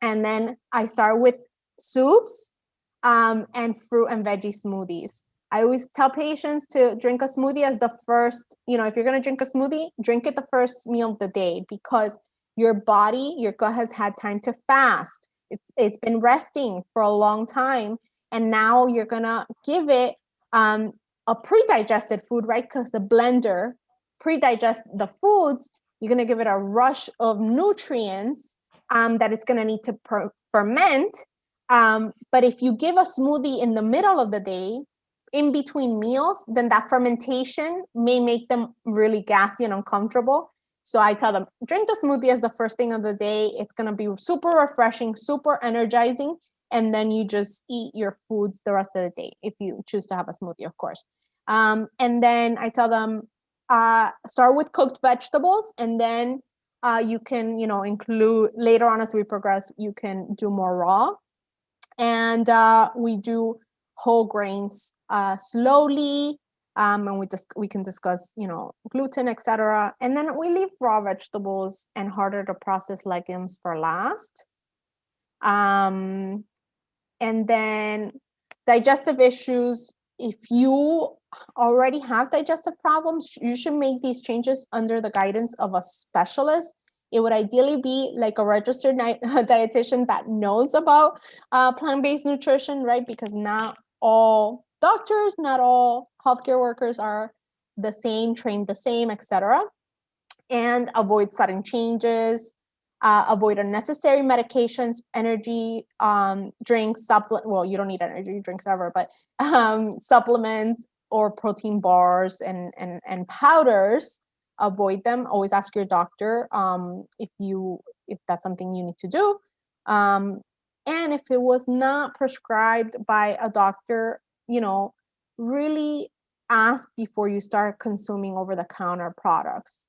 And then I start with soups and fruit and veggie smoothies. I always tell patients to drink a smoothie as the first, if you're going to drink a smoothie, drink it the first meal of the day, because your body, your gut has had time to fast. It's been resting for a long time. And now you're going to give it a pre-digested food, right? Because the blender pre-digest the foods. You're going to give it a rush of nutrients that it's going to need to ferment. But if you give a smoothie in the middle of the day, in between meals, then that fermentation may make them really gassy and uncomfortable. So I tell them, drink the smoothie as the first thing of the day. It's going to be super refreshing, super energizing. And then you just eat your foods the rest of the day, if you choose to have a smoothie, of course. And then I tell them, start with cooked vegetables, and then you can, include later on as we progress, you can do more raw. And we do whole grains slowly, and we can discuss, gluten, etc. And then we leave raw vegetables and harder to process legumes for last. And then digestive issues. If you already have digestive problems, you should make these changes under the guidance of a specialist. It would ideally be like a registered dietitian that knows about plant-based nutrition, right? Because not all doctors, not all healthcare workers are the same, trained the same, etc. And avoid sudden changes, avoid unnecessary medications, energy drinks, well, you don't need energy drinks ever, but supplements or protein bars and powders. Avoid them. Always ask your doctor if that's something you need to do. And if it was not prescribed by a doctor, really ask before you start consuming over-the-counter products.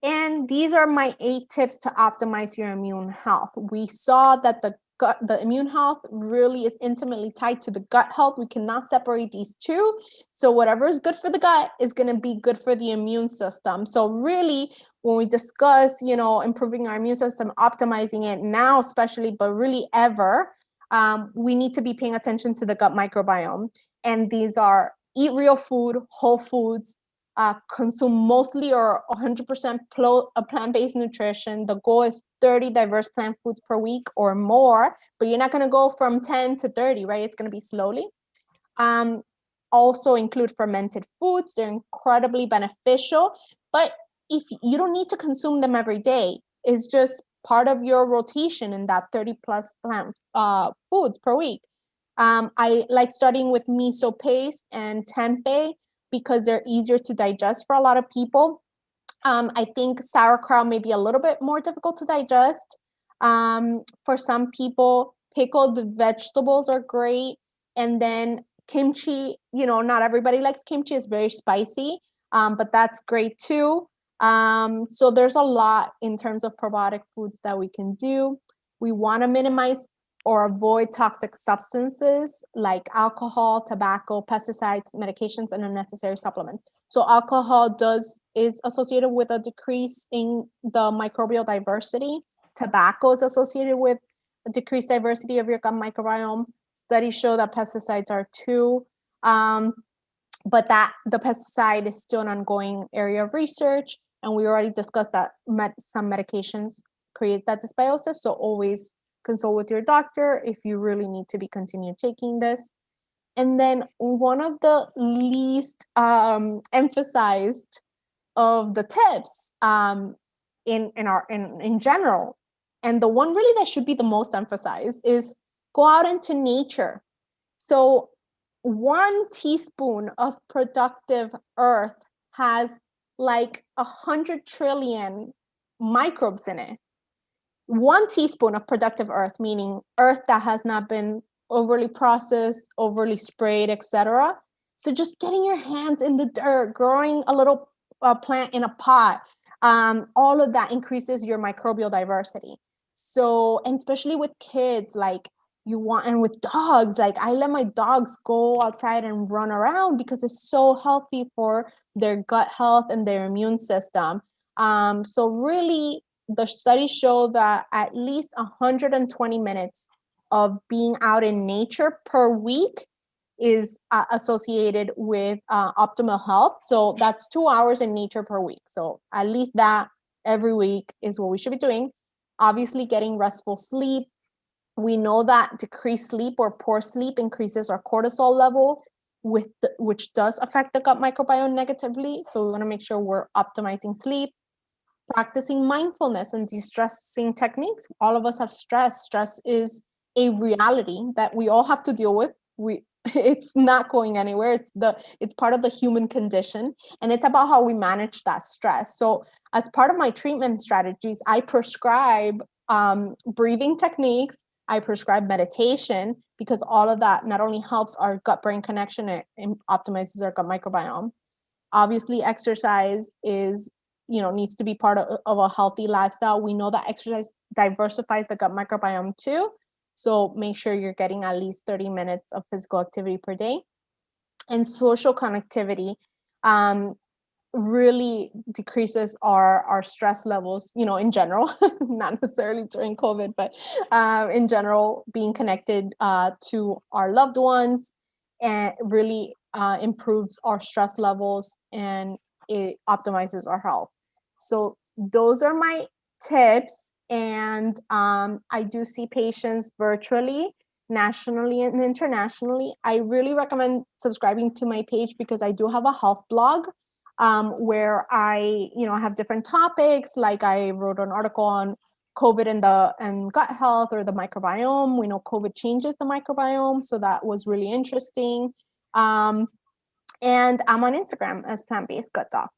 And these are my 8 tips to optimize your immune health. We saw that the immune health really is intimately tied to the gut health. We cannot separate these two. So whatever is good for the gut is going to be good for the immune system. So really, when we discuss, improving our immune system, optimizing it now, especially, but really ever, we need to be paying attention to the gut microbiome. And these are eat real food, whole foods, consume mostly or 100% plant-based nutrition. The goal is 30 diverse plant foods per week or more, but you're not going to go from 10 to 30, right? It's going to be slowly. Also include fermented foods. They're incredibly beneficial, but if you don't need to consume them every day, it's just part of your rotation in that 30 plus plant foods per week. I like starting with miso paste and tempeh because they're easier to digest for a lot of people. I think sauerkraut may be a little bit more difficult to digest. For some people, pickled vegetables are great. And then kimchi, not everybody likes kimchi. It's very spicy, but that's great too. So there's a lot in terms of probiotic foods that we can do. We want to minimize or avoid toxic substances like alcohol, tobacco, pesticides, medications, and unnecessary supplements. So alcohol is associated with a decrease in the microbial diversity. Tobacco is associated with a decreased diversity of your gut microbiome. Studies show that pesticides are too, but that the pesticide is still an ongoing area of research. And we already discussed that some medications create that dysbiosis. So always consult with your doctor if you really need to be continue taking this. And then one of the least emphasized of the tips in general, and the one really that should be the most emphasized, is go out into nature. So 1 teaspoon of productive earth has like 100 trillion microbes in it. 1 teaspoon of productive earth, meaning earth that has not been overly processed, overly sprayed, etc. So just getting your hands in the dirt, growing a little plant in a pot, all of that increases your microbial diversity. So, and especially with kids, like and with dogs, like I let my dogs go outside and run around because it's so healthy for their gut health and their immune system. So really, the studies show that at least 120 minutes of being out in nature per week is associated with optimal health. So that's 2 hours in nature per week. So at least that every week is what we should be doing. Obviously, getting restful sleep. We know that decreased sleep or poor sleep increases our cortisol levels, which does affect the gut microbiome negatively. So we want to make sure we're optimizing sleep. Practicing mindfulness and de-stressing techniques. All of us have stress. Stress is a reality that we all have to deal with. It's not going anywhere. It's part of the human condition, and it's about how we manage that stress. So as part of my treatment strategies, I prescribe breathing techniques. I prescribe meditation, because all of that not only helps our gut-brain connection, it optimizes our gut microbiome. Obviously, exercise needs to be part of a healthy lifestyle. We know that exercise diversifies the gut microbiome too. So make sure you're getting at least 30 minutes of physical activity per day. And social connectivity really decreases our stress levels, in general, not necessarily during COVID, but in general, being connected to our loved ones, and really improves our stress levels, and it optimizes our health. So those are my tips. And I do see patients virtually, nationally and internationally. I really recommend subscribing to my page, because I do have a health blog where I have different topics. Like I wrote an article on COVID and gut health, or the microbiome. We know COVID changes the microbiome, so that was really interesting. And I'm on Instagram as Plant-Based Gut Doc.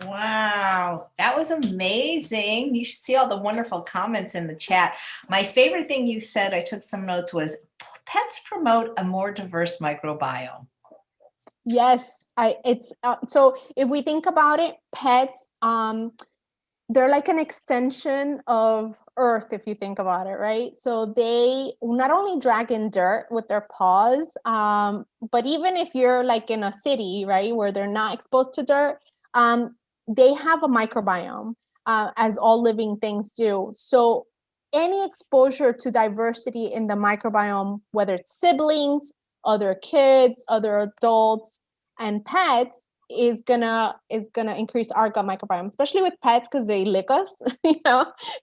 Wow, that was amazing. You should see all the wonderful comments in the chat. My favorite thing you said, I took some notes, was pets promote a more diverse microbiome. Yes, so if we think about it, pets, they're like an extension of Earth, if you think about it, right? So they not only drag in dirt with their paws, but even if you're like in a city, right, where they're not exposed to dirt, they have a microbiome, as all living things do. So any exposure to diversity in the microbiome, whether it's siblings, other kids, other adults, and pets, is gonna increase our gut microbiome, especially with pets, because they lick us.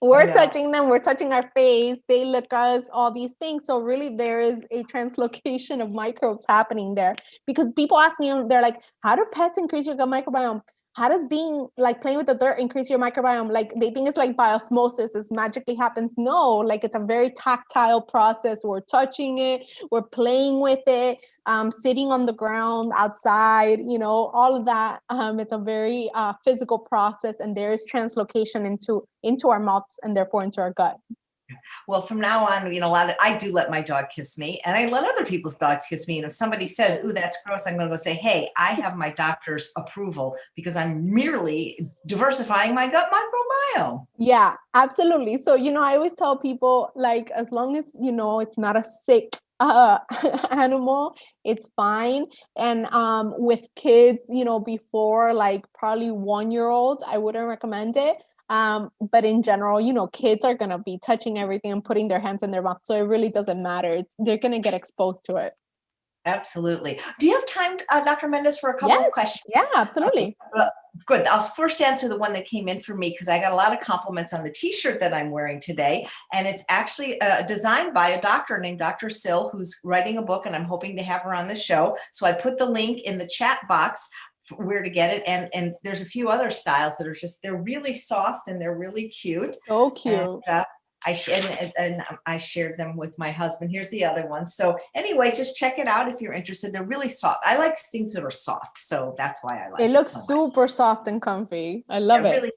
We're touching them, we're touching our face, they lick us, all these things. So really, there is a translocation of microbes happening there. Because people ask me, they're like, how do pets increase your gut microbiome? How does being like playing with the dirt increase your microbiome? Like they think it's like by osmosis, it magically happens. No, like it's a very tactile process. We're touching it, we're playing with it, sitting on the ground, outside, all of that. It's a very physical process, and there is translocation into our mouths, and therefore into our gut. Well, from now on, I do let my dog kiss me, and I let other people's dogs kiss me. And if somebody says, "Ooh, that's gross," I'm going to go say, "Hey, I have my doctor's approval, because I'm merely diversifying my gut microbiome." Yeah, absolutely. So, I always tell people, like, as long as, it's not a sick animal, it's fine. And with kids, before like probably 1-year-old, I wouldn't recommend it. But in general, kids are gonna be touching everything and putting their hands in their mouth, so it really doesn't matter. They're gonna get exposed to it. Absolutely. Do you have time, Dr. Mendez, for a couple of questions? Yeah, absolutely. Okay. Good. I'll first answer the one that came in for me, because I got a lot of compliments on the t-shirt that I'm wearing today. And it's actually designed by a doctor named Dr. Sill, who's writing a book, and I'm hoping to have her on the show. So I put the link in the chat box where to get it. And there's a few other styles that are they're really soft and they're really cute. So cute. And, I shared them with my husband. Here's the other one. So anyway, just check it out if you're interested. They're really soft. I like things that are soft, so that's why I like it. It looks so much. super soft and comfy. I love it. Really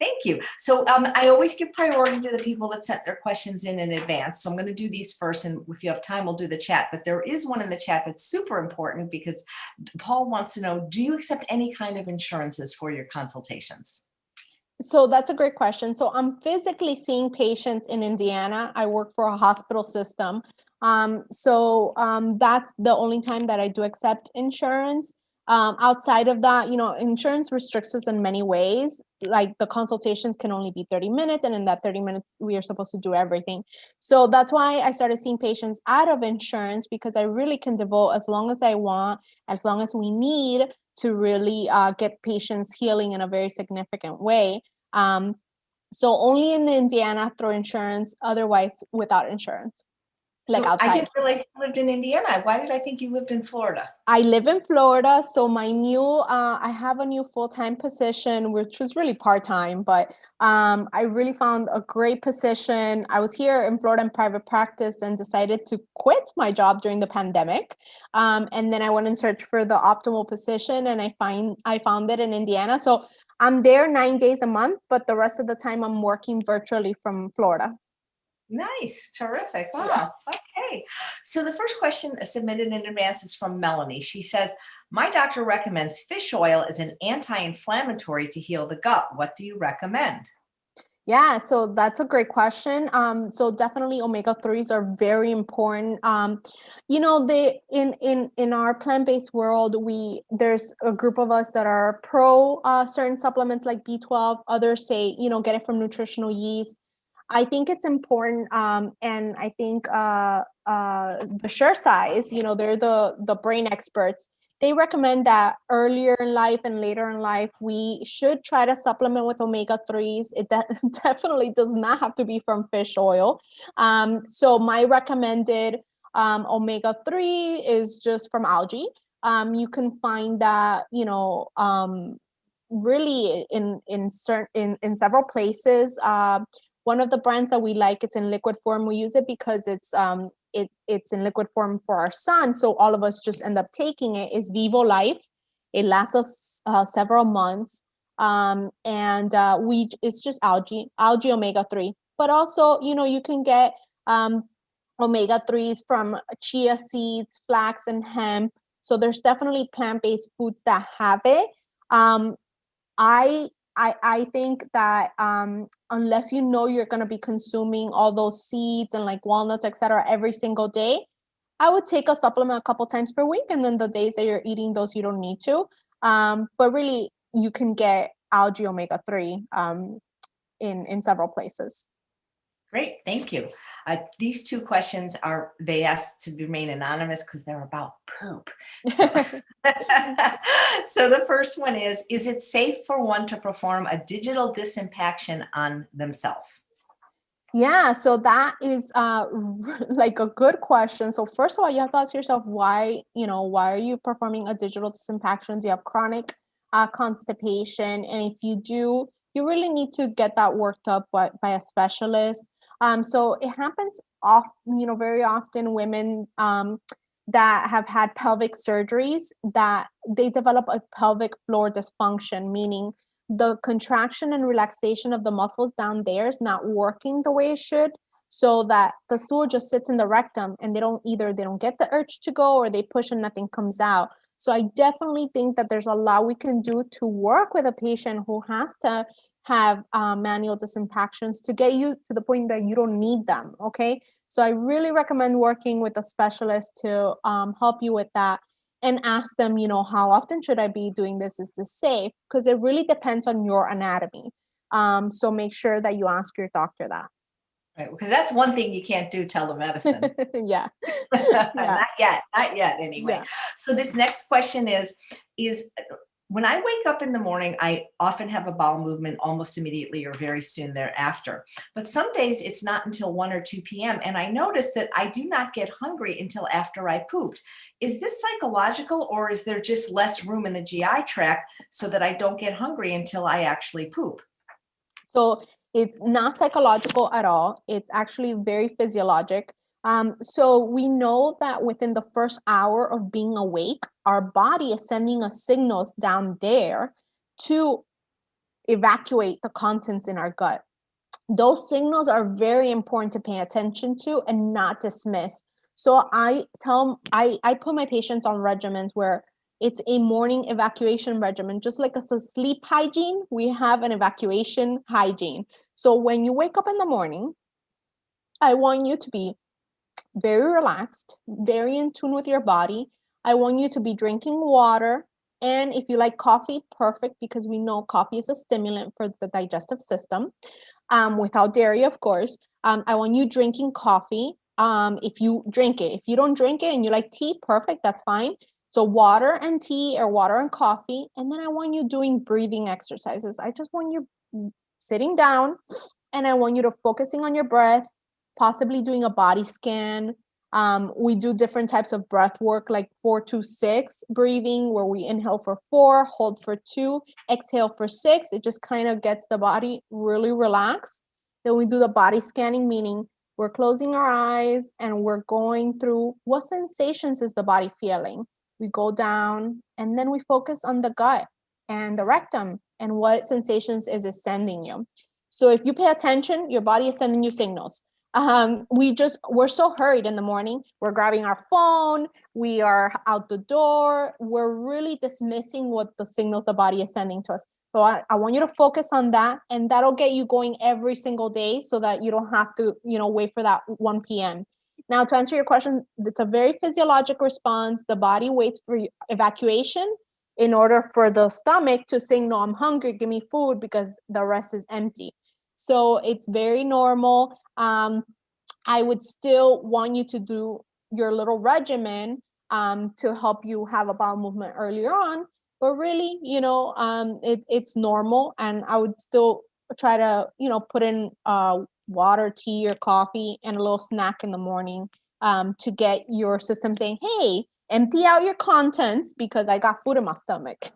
thank you. So I always give priority to the people that sent their questions in advance. So I'm going to do these first, and if you have time, we'll do the chat. But there is one in the chat that's super important because Paul wants to know, do you accept any kind of insurances for your consultations? So that's a great question. So I'm physically seeing patients in Indiana. I work for a hospital system. That's the only time that I do accept insurance. Outside of that, insurance restricts us in many ways. Like the consultations can only be 30 minutes, and in that 30 minutes, we are supposed to do everything. So that's why I started seeing patients out of insurance, because I really can devote as long as I want, as long as we need, to really get patients healing in a very significant way. So only in Indiana through insurance, otherwise without insurance. Like so outside. I didn't realize you lived in Indiana. Why did I think you lived in Florida? I live in Florida, so I have a new full-time position, which was really part-time, but I really found a great position. I was here in Florida in private practice and decided to quit my job during the pandemic. And then I went and searched for the optimal position, and I found it in Indiana. So I'm there 9 days a month, but the rest of the time I'm working virtually from Florida. Nice, terrific. Wow. Okay. So the first question submitted in advance is from Melanie. She says, my doctor recommends fish oil as an anti-inflammatory to heal the gut. What do you recommend? Yeah, so that's a great question. So definitely omega-3s are very important. They in our plant-based world, there's a group of us that are pro certain supplements like B12. Others say, get it from nutritional yeast. I think it's important, and I think the Sure Size, they're the brain experts. They recommend that earlier in life and later in life, we should try to supplement with omega-3s. It definitely does not have to be from fish oil. So my recommended omega-3 is just from algae. You can find that, really in several places. One of the brands that we like, it's in liquid form. We use it because it's in liquid form for our son. So all of us just end up taking it. Is Vivo Life. It lasts us several months. It's just algae omega-3. But also, you can get omega-3s from chia seeds, flax, and hemp. So there's definitely plant-based foods that have it. I think that unless you're going to be consuming all those seeds and like walnuts, etc., every single day, I would take a supplement a couple times per week, and then the days that you're eating those, you don't need to. But really, you can get algae omega-3 in several places. Great, thank you. These two questions they asked to remain anonymous because they're about poop. So, so the first one is it safe for one to perform a digital disimpaction on themselves? Yeah, so that is like a good question. So first of all, you have to ask yourself why are you performing a digital disimpaction? Do you have chronic constipation? And if you do, you really need to get that worked up by a specialist. So it happens very often women that have had pelvic surgeries, that they develop a pelvic floor dysfunction, meaning the contraction and relaxation of the muscles down there is not working the way it should, so that the stool just sits in the rectum, and they don't get the urge to go, or they push and nothing comes out. So I definitely think that there's a lot we can do to work with a patient who has to have manual disimpactions to get you to the point that you don't need them. Okay, so I really recommend working with a specialist to help you with that, and ask them, how often should I be doing this? Is this safe? Because it really depends on your anatomy. So make sure that you ask your doctor that. Right, because that's one thing you can't do telemedicine. Yeah. Not yet anyway. Yeah. So this next question is When I wake up in the morning, I often have a bowel movement almost immediately or very soon thereafter. But some days it's not until 1 or 2 p.m. And I notice that I do not get hungry until after I pooped. Is this psychological, or is there just less room in the GI tract so that I don't get hungry until I actually poop? So it's not psychological at all. It's actually very physiologic. So we know that within the first hour of being awake, our body is sending us signals down there to evacuate the contents in our gut. Those signals are very important to pay attention to and not dismiss. So I put my patients on regimens where it's a morning evacuation regimen, just like a sleep hygiene, we have an evacuation hygiene. So when you wake up in the morning, I want you to be very relaxed, very in tune with your body. I want you to be drinking water. And if you like coffee, perfect, because we know coffee is a stimulant for the digestive system, without dairy, of course. I want you drinking coffee if you drink it. If you don't drink it and you like tea, perfect, that's fine. So water and tea or water and coffee. And then I want you doing breathing exercises. I just want you sitting down and I want you to focusing on your breath, possibly doing a body scan. We do different types of breath work, like 4-2-6 breathing, where we inhale for 4, hold for 2, exhale for 6. It just kind of gets the body really relaxed. Then we do the body scanning, meaning we're closing our eyes and we're going through what sensations is the body feeling. We go down and then we focus on the gut and the rectum and what sensations is it sending you. So if you pay attention, your body is sending you signals. We're so hurried in the morning. We're grabbing our phone. We are out the door. We're really dismissing what the signals the body is sending to us. So I want you to focus on that, and that'll get you going every single day so that you don't have to, wait for that 1 p.m. Now, to answer your question, it's a very physiologic response. The body waits for evacuation in order for the stomach to signal, I'm hungry, give me food, because the rest is empty. So it's very normal. I would still want you to do your little regimen to help you have a bowel movement earlier on. But really, it's normal. And I would still try to, put in water, tea, or coffee, and a little snack in the morning to get your system saying, hey, empty out your contents because I got food in my stomach.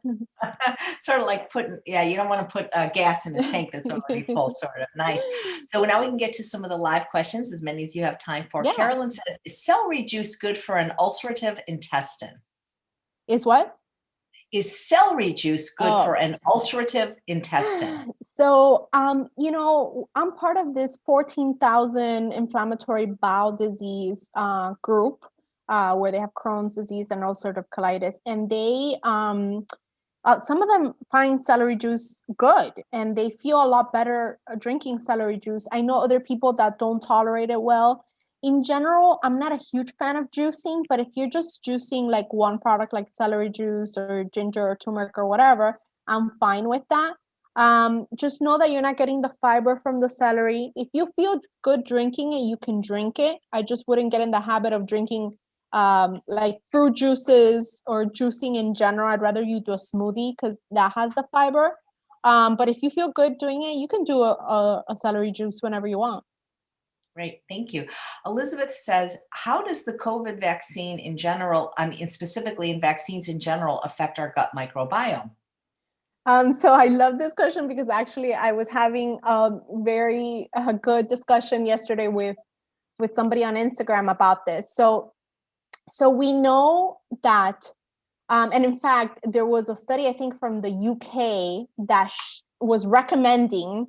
Sort of like you don't want to put gas in a tank that's already full, sort of. Nice. So now we can get to some of the live questions, as many as you have time for. Yeah. Carolyn says, is celery juice good for an ulcerative intestine? Is what? Is celery juice good for an ulcerative intestine? So, I'm part of this 14,000 inflammatory bowel disease group where they have Crohn's disease and ulcerative colitis. And they, some of them find celery juice good and they feel a lot better drinking celery juice. I know other people that don't tolerate it well. In general, I'm not a huge fan of juicing, but if you're just juicing like one product like celery juice or ginger or turmeric or whatever, I'm fine with that. Just know that you're not getting the fiber from the celery. If you feel good drinking it, you can drink it. I just wouldn't get in the habit of drinking like fruit juices or juicing in general. I'd rather you do a smoothie because that has the fiber. But if you feel good doing it, you can do a celery juice whenever you want. Great, thank you. Elizabeth says, how does the COVID vaccine in general, specifically in vaccines in general, affect our gut microbiome? So I love this question because actually I was having a very good discussion yesterday with somebody on Instagram about this. So we know that, and in fact, there was a study, I think from the UK that was recommending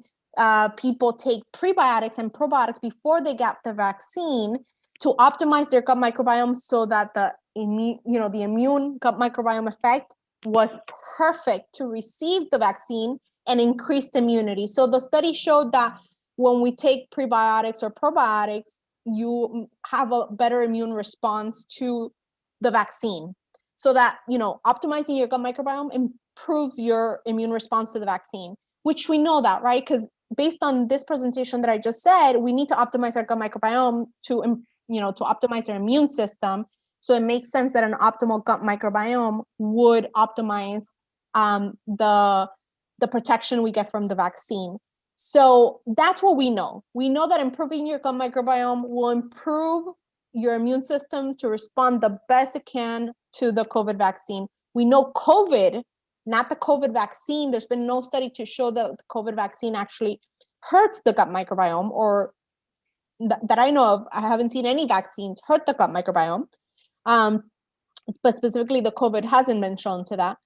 people take prebiotics and probiotics before they got the vaccine to optimize their gut microbiome so that the immune gut microbiome effect was perfect to receive the vaccine and increased immunity. So the study showed that when we take prebiotics or probiotics, you have a better immune response to the vaccine. So that, optimizing your gut microbiome improves your immune response to the vaccine, which we know that, right? Because based on this presentation that I just said, we need to optimize our gut microbiome to optimize our immune system. So it makes sense that an optimal gut microbiome would optimize the protection we get from the vaccine. So that's what we know. We know that improving your gut microbiome will improve your immune system to respond the best it can to the COVID vaccine. We know COVID, not the COVID vaccine. There's been no study to show that the COVID vaccine actually hurts the gut microbiome, or that I know of. I haven't seen any vaccines hurt the gut microbiome. But specifically the COVID hasn't been shown to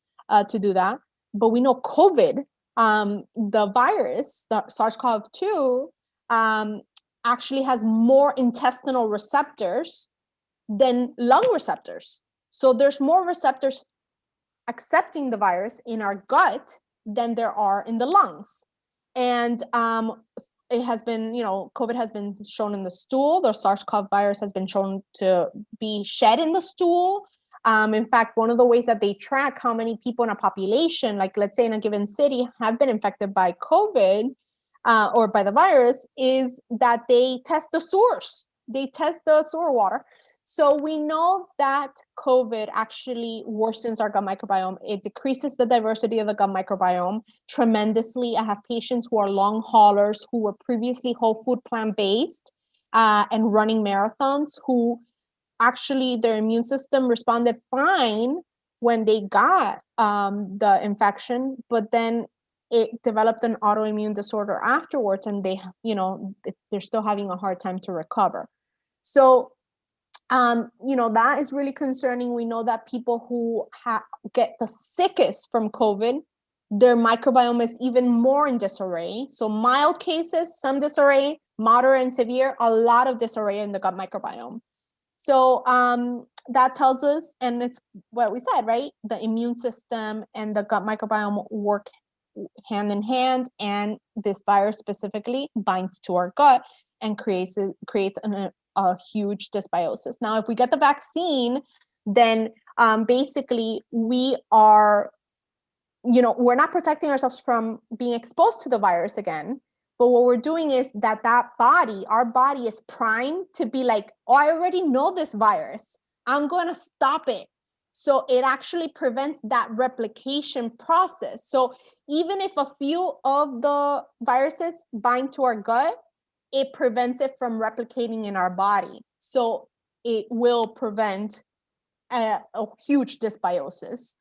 do that. But we know COVID, the virus, the SARS-CoV-2, actually has more intestinal receptors than lung receptors. So there's more receptors accepting the virus in our gut than there are in the lungs. And it has been, COVID has been shown in the stool. The SARS-CoV virus has been shown to be shed in the stool. In fact, one of the ways that they track how many people in a population, like let's say in a given city, have been infected by COVID or by the virus, is that they test the source. They test the sewer water. So we know that COVID actually worsens our gut microbiome. It decreases the diversity of the gut microbiome tremendously. I have patients who are long haulers who were previously whole food plant-based and running marathons, who actually their immune system responded fine when they got the infection, but then it developed an autoimmune disorder afterwards, and they're still having a hard time to recover. So that is really concerning. We know that people who get the sickest from COVID, their microbiome is even more in disarray. So mild cases, some disarray, moderate and severe, a lot of disarray in the gut microbiome. So that tells us, and it's what we said, right? The immune system and the gut microbiome work hand in hand, and this virus specifically binds to our gut and creates a huge dysbiosis. Now, if we get the vaccine, then basically we are, we're not protecting ourselves from being exposed to the virus again. But what we're doing is that our body is primed to be like, oh, I already know this virus. I'm going to stop it. So it actually prevents that replication process. So even if a few of the viruses bind to our gut, it prevents it from replicating in our body. So it will prevent a huge dysbiosis.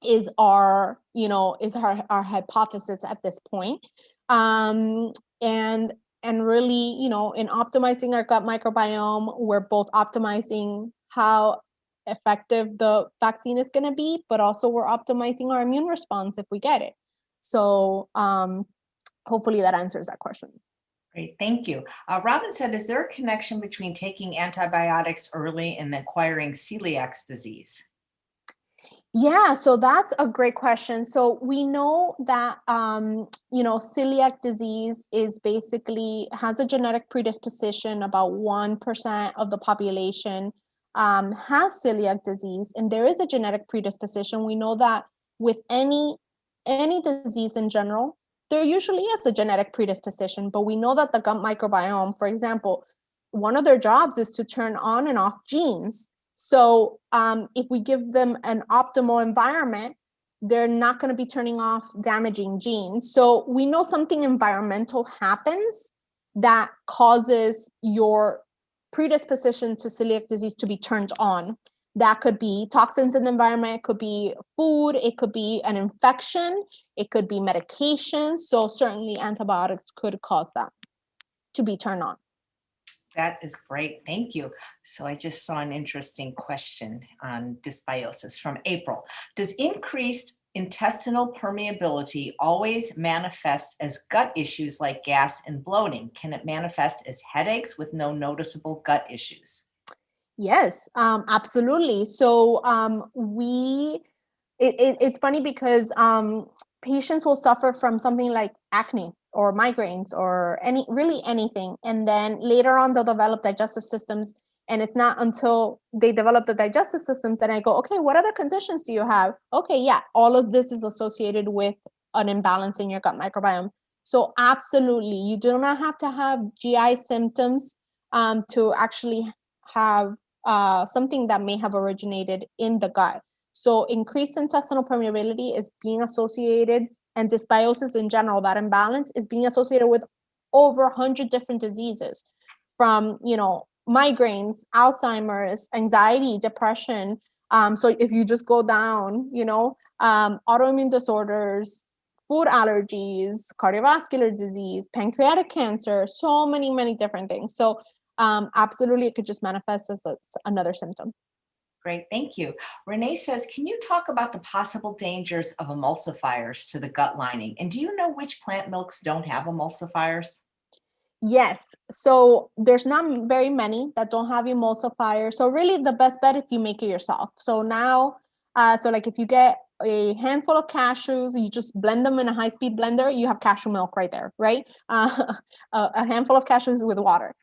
Is our hypothesis at this point. And really, in optimizing our gut microbiome, we're both optimizing how effective the vaccine is going to be, but also we're optimizing our immune response if we get it. So hopefully that answers that question. Great, thank you. Robin said, is there a connection between taking antibiotics early and acquiring celiac disease? Yeah, so that's a great question. So we know that, celiac disease is basically has a genetic predisposition. About 1% of the population has celiac disease, and there is a genetic predisposition. We know that with any disease in general, there usually is a genetic predisposition, but we know that the gut microbiome, for example, one of their jobs is to turn on and off genes. So if we give them an optimal environment, they're not going to be turning off damaging genes. So we know something environmental happens that causes your predisposition to celiac disease to be turned on. That could be toxins in the environment, it could be food, it could be an infection, it could be medication. So certainly antibiotics could cause that to be turned on. That is great. Thank you. So I just saw an interesting question on dysbiosis from April. Does increased intestinal permeability always manifest as gut issues like gas and bloating? Can it manifest as headaches with no noticeable gut issues? Yes, absolutely. So it's funny because patients will suffer from something like acne or migraines or really anything. And then later on, they'll develop digestive systems. And it's not until they develop the digestive systems that I go, okay, what other conditions do you have? Okay, yeah, all of this is associated with an imbalance in your gut microbiome. So absolutely, you do not have to have GI symptoms to actually have something that may have originated in the gut. So increased intestinal permeability is being associated, and dysbiosis in general, that imbalance, is being associated with over 100 different diseases, from, migraines, Alzheimer's, anxiety, depression. So if you just go down, autoimmune disorders, food allergies, cardiovascular disease, pancreatic cancer, so many different things. So absolutely, it could just manifest as another symptom. Great, thank you. Renee says, can you talk about the possible dangers of emulsifiers to the gut lining? And do you know which plant milks don't have emulsifiers? Yes. So there's not very many that don't have emulsifiers. So really the best bet if you make it yourself. So now, so like if you get a handful of cashews, you just blend them in a high-speed blender, you have cashew milk right there, right? A handful of cashews with water.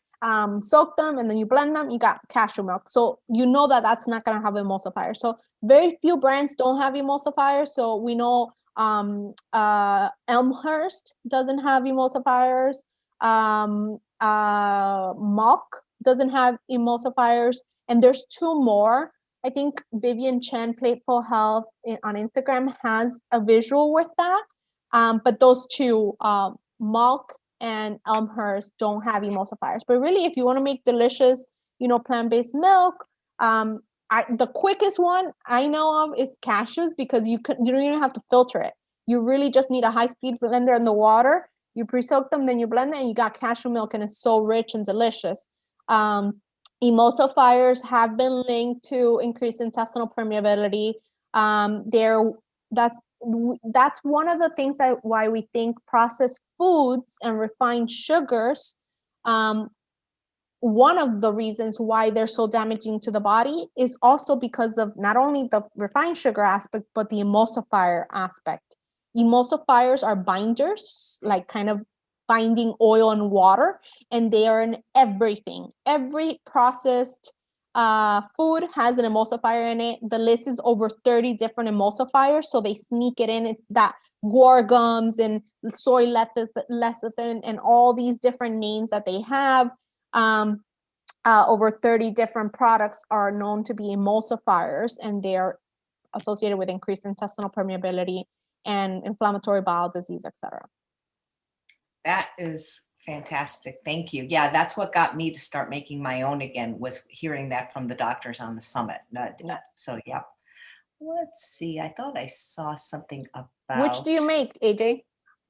Soak them and then you blend them, you got cashew milk. So you know that that's not going to have emulsifiers. So very few brands don't have emulsifiers. So we know Elmhurst doesn't have emulsifiers. Mock doesn't have emulsifiers, and there's two more. I think Vivian Chen, Plateful Health on Instagram, has a visual with that. But those two, Mock and Elmhurst, don't have emulsifiers. But really, if you want to make delicious, plant-based milk, the quickest one I know of is cashews, because you don't even have to filter it. You really just need a high-speed blender and the water. You pre-soak them, then you blend it, and you got cashew milk, and it's so rich and delicious. Emulsifiers have been linked to increased intestinal permeability. That's one of the things why we think processed foods and refined sugars, one of the reasons why they're so damaging to the body is also because of not only the refined sugar aspect, but the emulsifier aspect. Emulsifiers are binders, like kind of binding oil and water, and they are in everything. Every processed food has an emulsifier in it. The list is over 30 different emulsifiers, so they sneak it in. It's that guar gums and soy lecithin and all these different names that they have. Over 30 different products are known to be emulsifiers, and they are associated with increased intestinal permeability and inflammatory bowel disease, etc. That is fantastic. Thank you. Yeah, that's what got me to start making my own again, was hearing that from the doctors on the summit. So, yeah. Let's see. I thought I saw something about. Which do you make, AJ?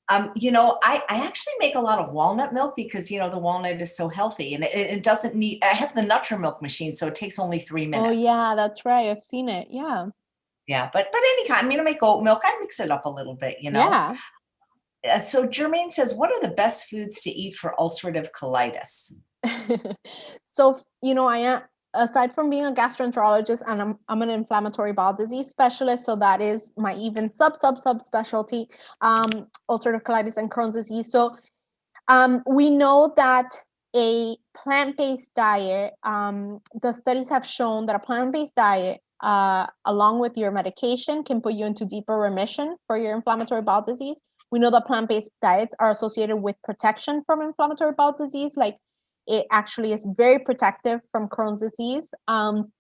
I actually make a lot of walnut milk because, the walnut is so healthy, and it doesn't need, I have the Nutri-Milk machine, so it takes only 3 minutes. Oh yeah, that's right. I've seen it. Yeah. Yeah. But any kind, I make oat milk. I mix it up a little bit, Yeah. So Jermaine says, what are the best foods to eat for ulcerative colitis? So, I am, aside from being a gastroenterologist, and I'm an inflammatory bowel disease specialist, so that is my even sub specialty, ulcerative colitis and Crohn's disease. So we know that a plant-based diet, the studies have shown that a plant-based diet, along with your medication, can put you into deeper remission for your inflammatory bowel disease. We know that plant-based diets are associated with protection from inflammatory bowel disease. Like, it actually is very protective from Crohn's disease. And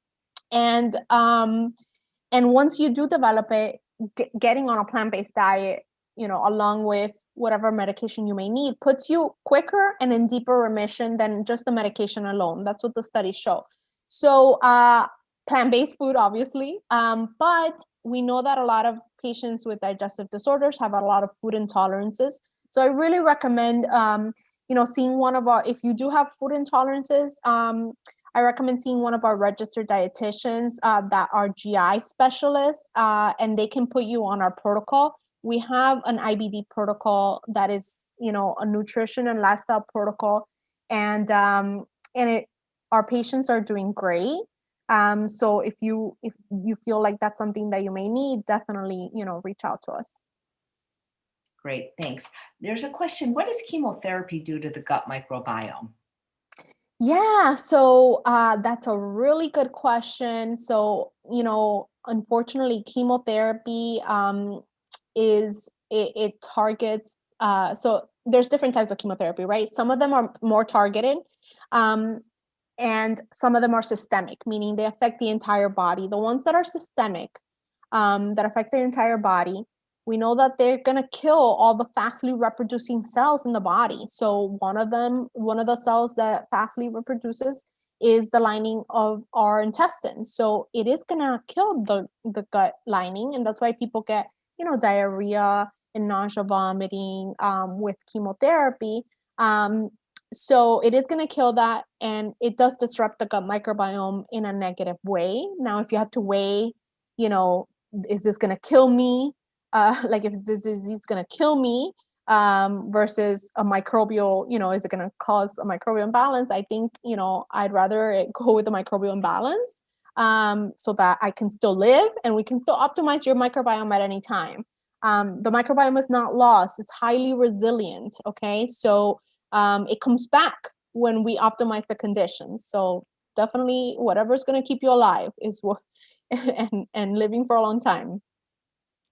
once you do develop it, getting on a plant-based diet, along with whatever medication you may need, puts you quicker and in deeper remission than just the medication alone. That's what the studies show. So plant-based food, obviously, but we know that a lot of patients with digestive disorders have a lot of food intolerances. So I really recommend, seeing one of our, if you do have food intolerances, I recommend seeing one of our registered dietitians that are GI specialists, and they can put you on our protocol. We have an IBD protocol that is, a nutrition and lifestyle protocol, and our patients are doing great. So if you feel like that's something that you may need, definitely, reach out to us. Great, thanks. There's a question: what does chemotherapy do to the gut microbiome? Yeah, so that's a really good question. So, unfortunately, chemotherapy it targets, so there's different types of chemotherapy, right? Some of them are more targeted, and some of them are systemic, meaning they affect the entire body. The ones that are systemic that affect the entire body. We know that they're going to kill all the fastly reproducing cells in the body. So one of the cells that fastly reproduces is the lining of our intestines. So it is going to kill the gut lining. And that's why people get, diarrhea and nausea, vomiting with chemotherapy. So it is going to kill that. And it does disrupt the gut microbiome in a negative way. Now, if you have to weigh, is this going to kill me? Like if this disease is going to kill me versus a microbial, is it going to cause a microbial imbalance? I think, I'd rather go with the microbial imbalance so that I can still live and we can still optimize your microbiome at any time. The microbiome is not lost. It's highly resilient. Okay. So it comes back when we optimize the conditions. So definitely whatever's going to keep you alive is what, and living for a long time.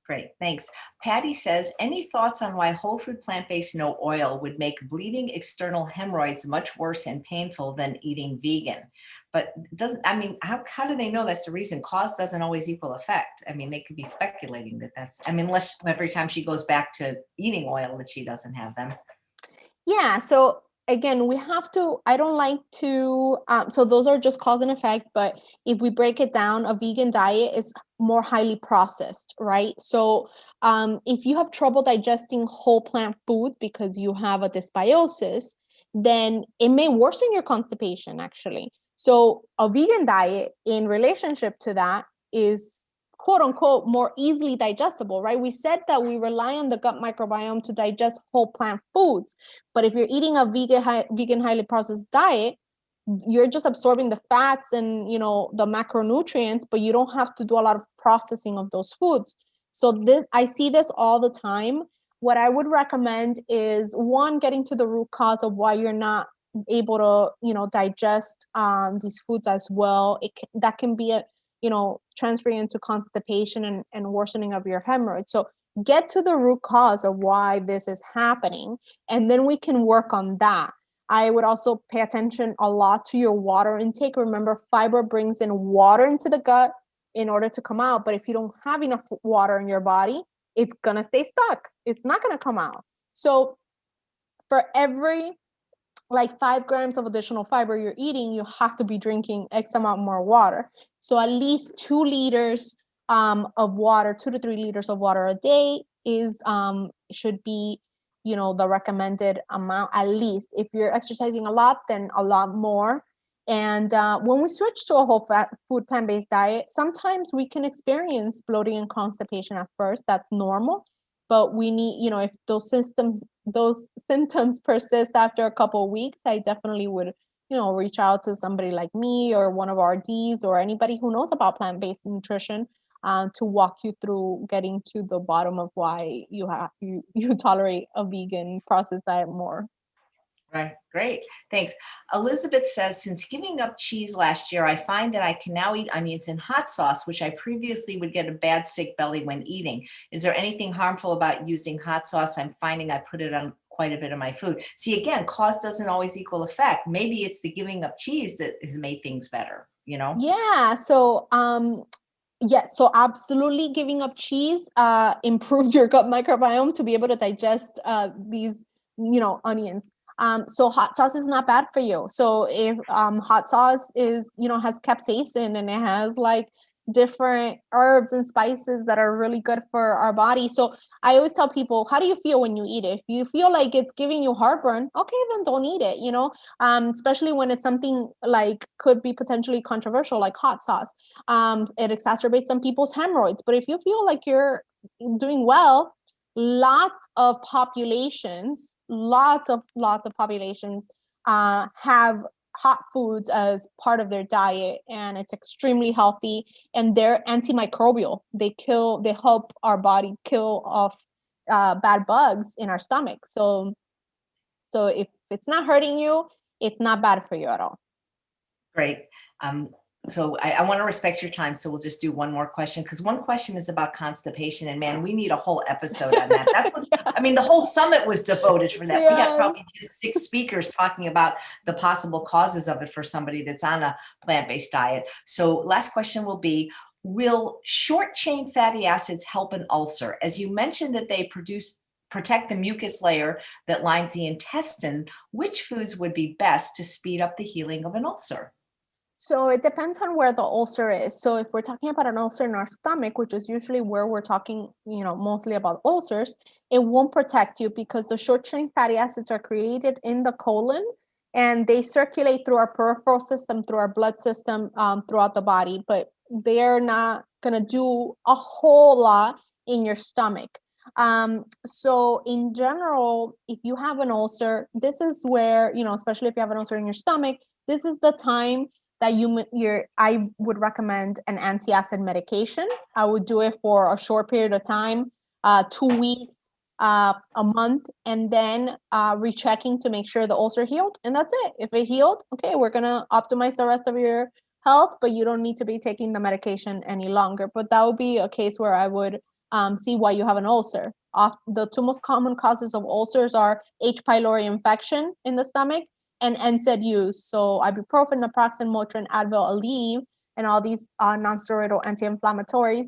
Great, thanks. Patty says, any thoughts on why whole food plant-based no oil would make bleeding external hemorrhoids much worse and painful than eating vegan? But how do they know that's the reason? Cause doesn't always equal effect. I mean, they could be speculating unless every time she goes back to eating oil that she doesn't have them. Yeah, so again, I don't like to, so those are just cause and effect, but if we break it down, a vegan diet is more highly processed, right? So if you have trouble digesting whole plant food because you have a dysbiosis, then it may worsen your constipation actually. So a vegan diet in relationship to that is quote unquote more easily digestible, right? We said that we rely on the gut microbiome to digest whole plant foods. But if you're eating a vegan highly processed diet, you're just absorbing the fats and the macronutrients, but you don't have to do a lot of processing of those foods. So I see this all the time. What I would recommend is one, getting to the root cause of why you're not able to digest these foods as well. That can be transferring into constipation and worsening of your hemorrhoids. So get to the root cause of why this is happening, and then we can work on that. I would also pay attention a lot to your water intake. Remember, fiber brings in water into the gut in order to come out. But if you don't have enough water in your body, it's going to stay stuck. It's not going to come out. So for every 5 grams of additional fiber you're eating, you have to be drinking X amount more water. So at least 2 liters of water, 2 to 3 liters of water a day should be the recommended amount. At least if you're exercising a lot, then a lot more. And when we switch to a whole food plant-based diet, sometimes we can experience bloating and constipation at first. That's normal, but we need, if those symptoms persist after a couple of weeks, I definitely would reach out to somebody like me or one of our Ds or anybody who knows about plant-based nutrition to walk you through getting to the bottom of why you tolerate a vegan processed diet more. Right. Great. Thanks. Elizabeth says, since giving up cheese last year, I find that I can now eat onions in hot sauce, which I previously would get a bad sick belly when eating. Is there anything harmful about using hot sauce? I'm finding I put it on quite a bit of my food. See, again, cause doesn't always equal effect. Maybe it's the giving up cheese that has made things better, Yeah. So, so absolutely giving up cheese improved your gut microbiome to be able to digest these, onions. So hot sauce is not bad for you. So if hot sauce is, has capsaicin and it has different herbs and spices that are really good for our body. So I always tell people, how do you feel when you eat it? If you feel like it's giving you heartburn, okay, then don't eat it, especially when it's something could be potentially controversial, like hot sauce. It exacerbates some people's hemorrhoids. But if you feel like you're doing well, lots of populations have hot foods as part of their diet, and it's extremely healthy, and they're antimicrobial. They help our body kill off bad bugs in our stomach. So if it's not hurting you, it's not bad for you at all. Great. So I want to respect your time. So we'll just do one more question, because one question is about constipation, and man, we need a whole episode on that. That's what, the whole summit was devoted for that. Yeah. We had probably just 6 speakers talking about the possible causes of it for somebody that's on a plant-based diet. So last question will be, will short chain fatty acids help an ulcer? As you mentioned that they protect the mucus layer that lines the intestine, which foods would be best to speed up the healing of an ulcer? So it depends on where the ulcer is. So if we're talking about an ulcer in our stomach, which is usually where we're talking, mostly about ulcers, it won't protect you because the short chain fatty acids are created in the colon and they circulate through our peripheral system, through our blood system, throughout the body, but they're not going to do a whole lot in your stomach. So in general, if you have an ulcer, this is where, especially if you have an ulcer in your stomach, this is the time that I would recommend an antacid medication. I would do it for a short period of time, 2 weeks, a month, and then rechecking to make sure the ulcer healed. And that's it. If it healed, okay, we're going to optimize the rest of your health, but you don't need to be taking the medication any longer. But that would be a case where I would see why you have an ulcer. The two most common causes of ulcers are H. pylori infection in the stomach and NSAID use. So ibuprofen, naproxen, Motrin, Advil, Aleve, and all these non-steroidal anti-inflammatories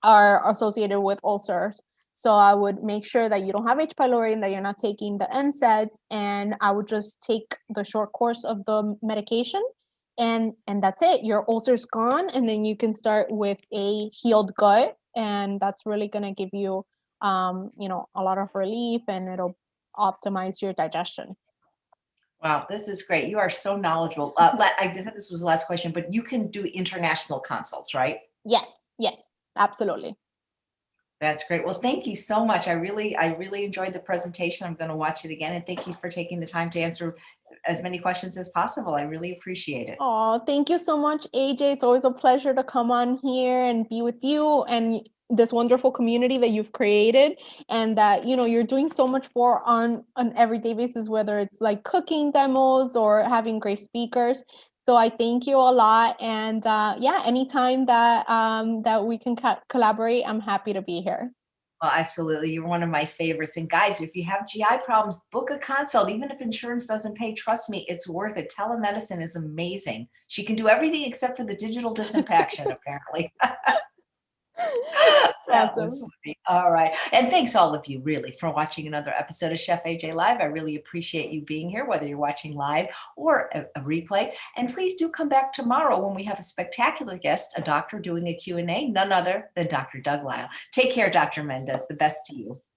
are associated with ulcers. So I would make sure that you don't have H. pylori and that you're not taking the NSAIDs, and I would just take the short course of the medication, and that's it. Your ulcer's gone, and then you can start with a healed gut, and that's really going to give you, a lot of relief, and it'll optimize your digestion. Wow, this is great. You are so knowledgeable. I did this was the last question, but you can do international consults, right? Yes, absolutely. That's great. Well, thank you so much. I really enjoyed the presentation. I'm going to watch it again, and thank you for taking the time to answer as many questions as possible. I really appreciate it. Oh, thank you so much, AJ. It's always a pleasure to come on here and be with you and this wonderful community that you've created, and that you're doing so much for on an everyday basis, whether it's like cooking demos or having great speakers. So I thank you a lot, and yeah, anytime that we can collaborate, I'm happy to be here. Well, absolutely. You're one of my favorites. And guys, if you have GI problems, book a consult. Even if insurance doesn't pay, trust me, it's worth it. Telemedicine is amazing. She can do everything except for the digital disinfection, apparently. That was Awesome. funny. All right. And thanks all of you really for watching another episode of Chef AJ Live. I really appreciate you being here, whether you're watching live or a replay. And please do come back tomorrow when we have a spectacular guest, a doctor doing a Q&A, none other than Dr. Doug Lyle. Take care, Dr. Mendez. The best to you.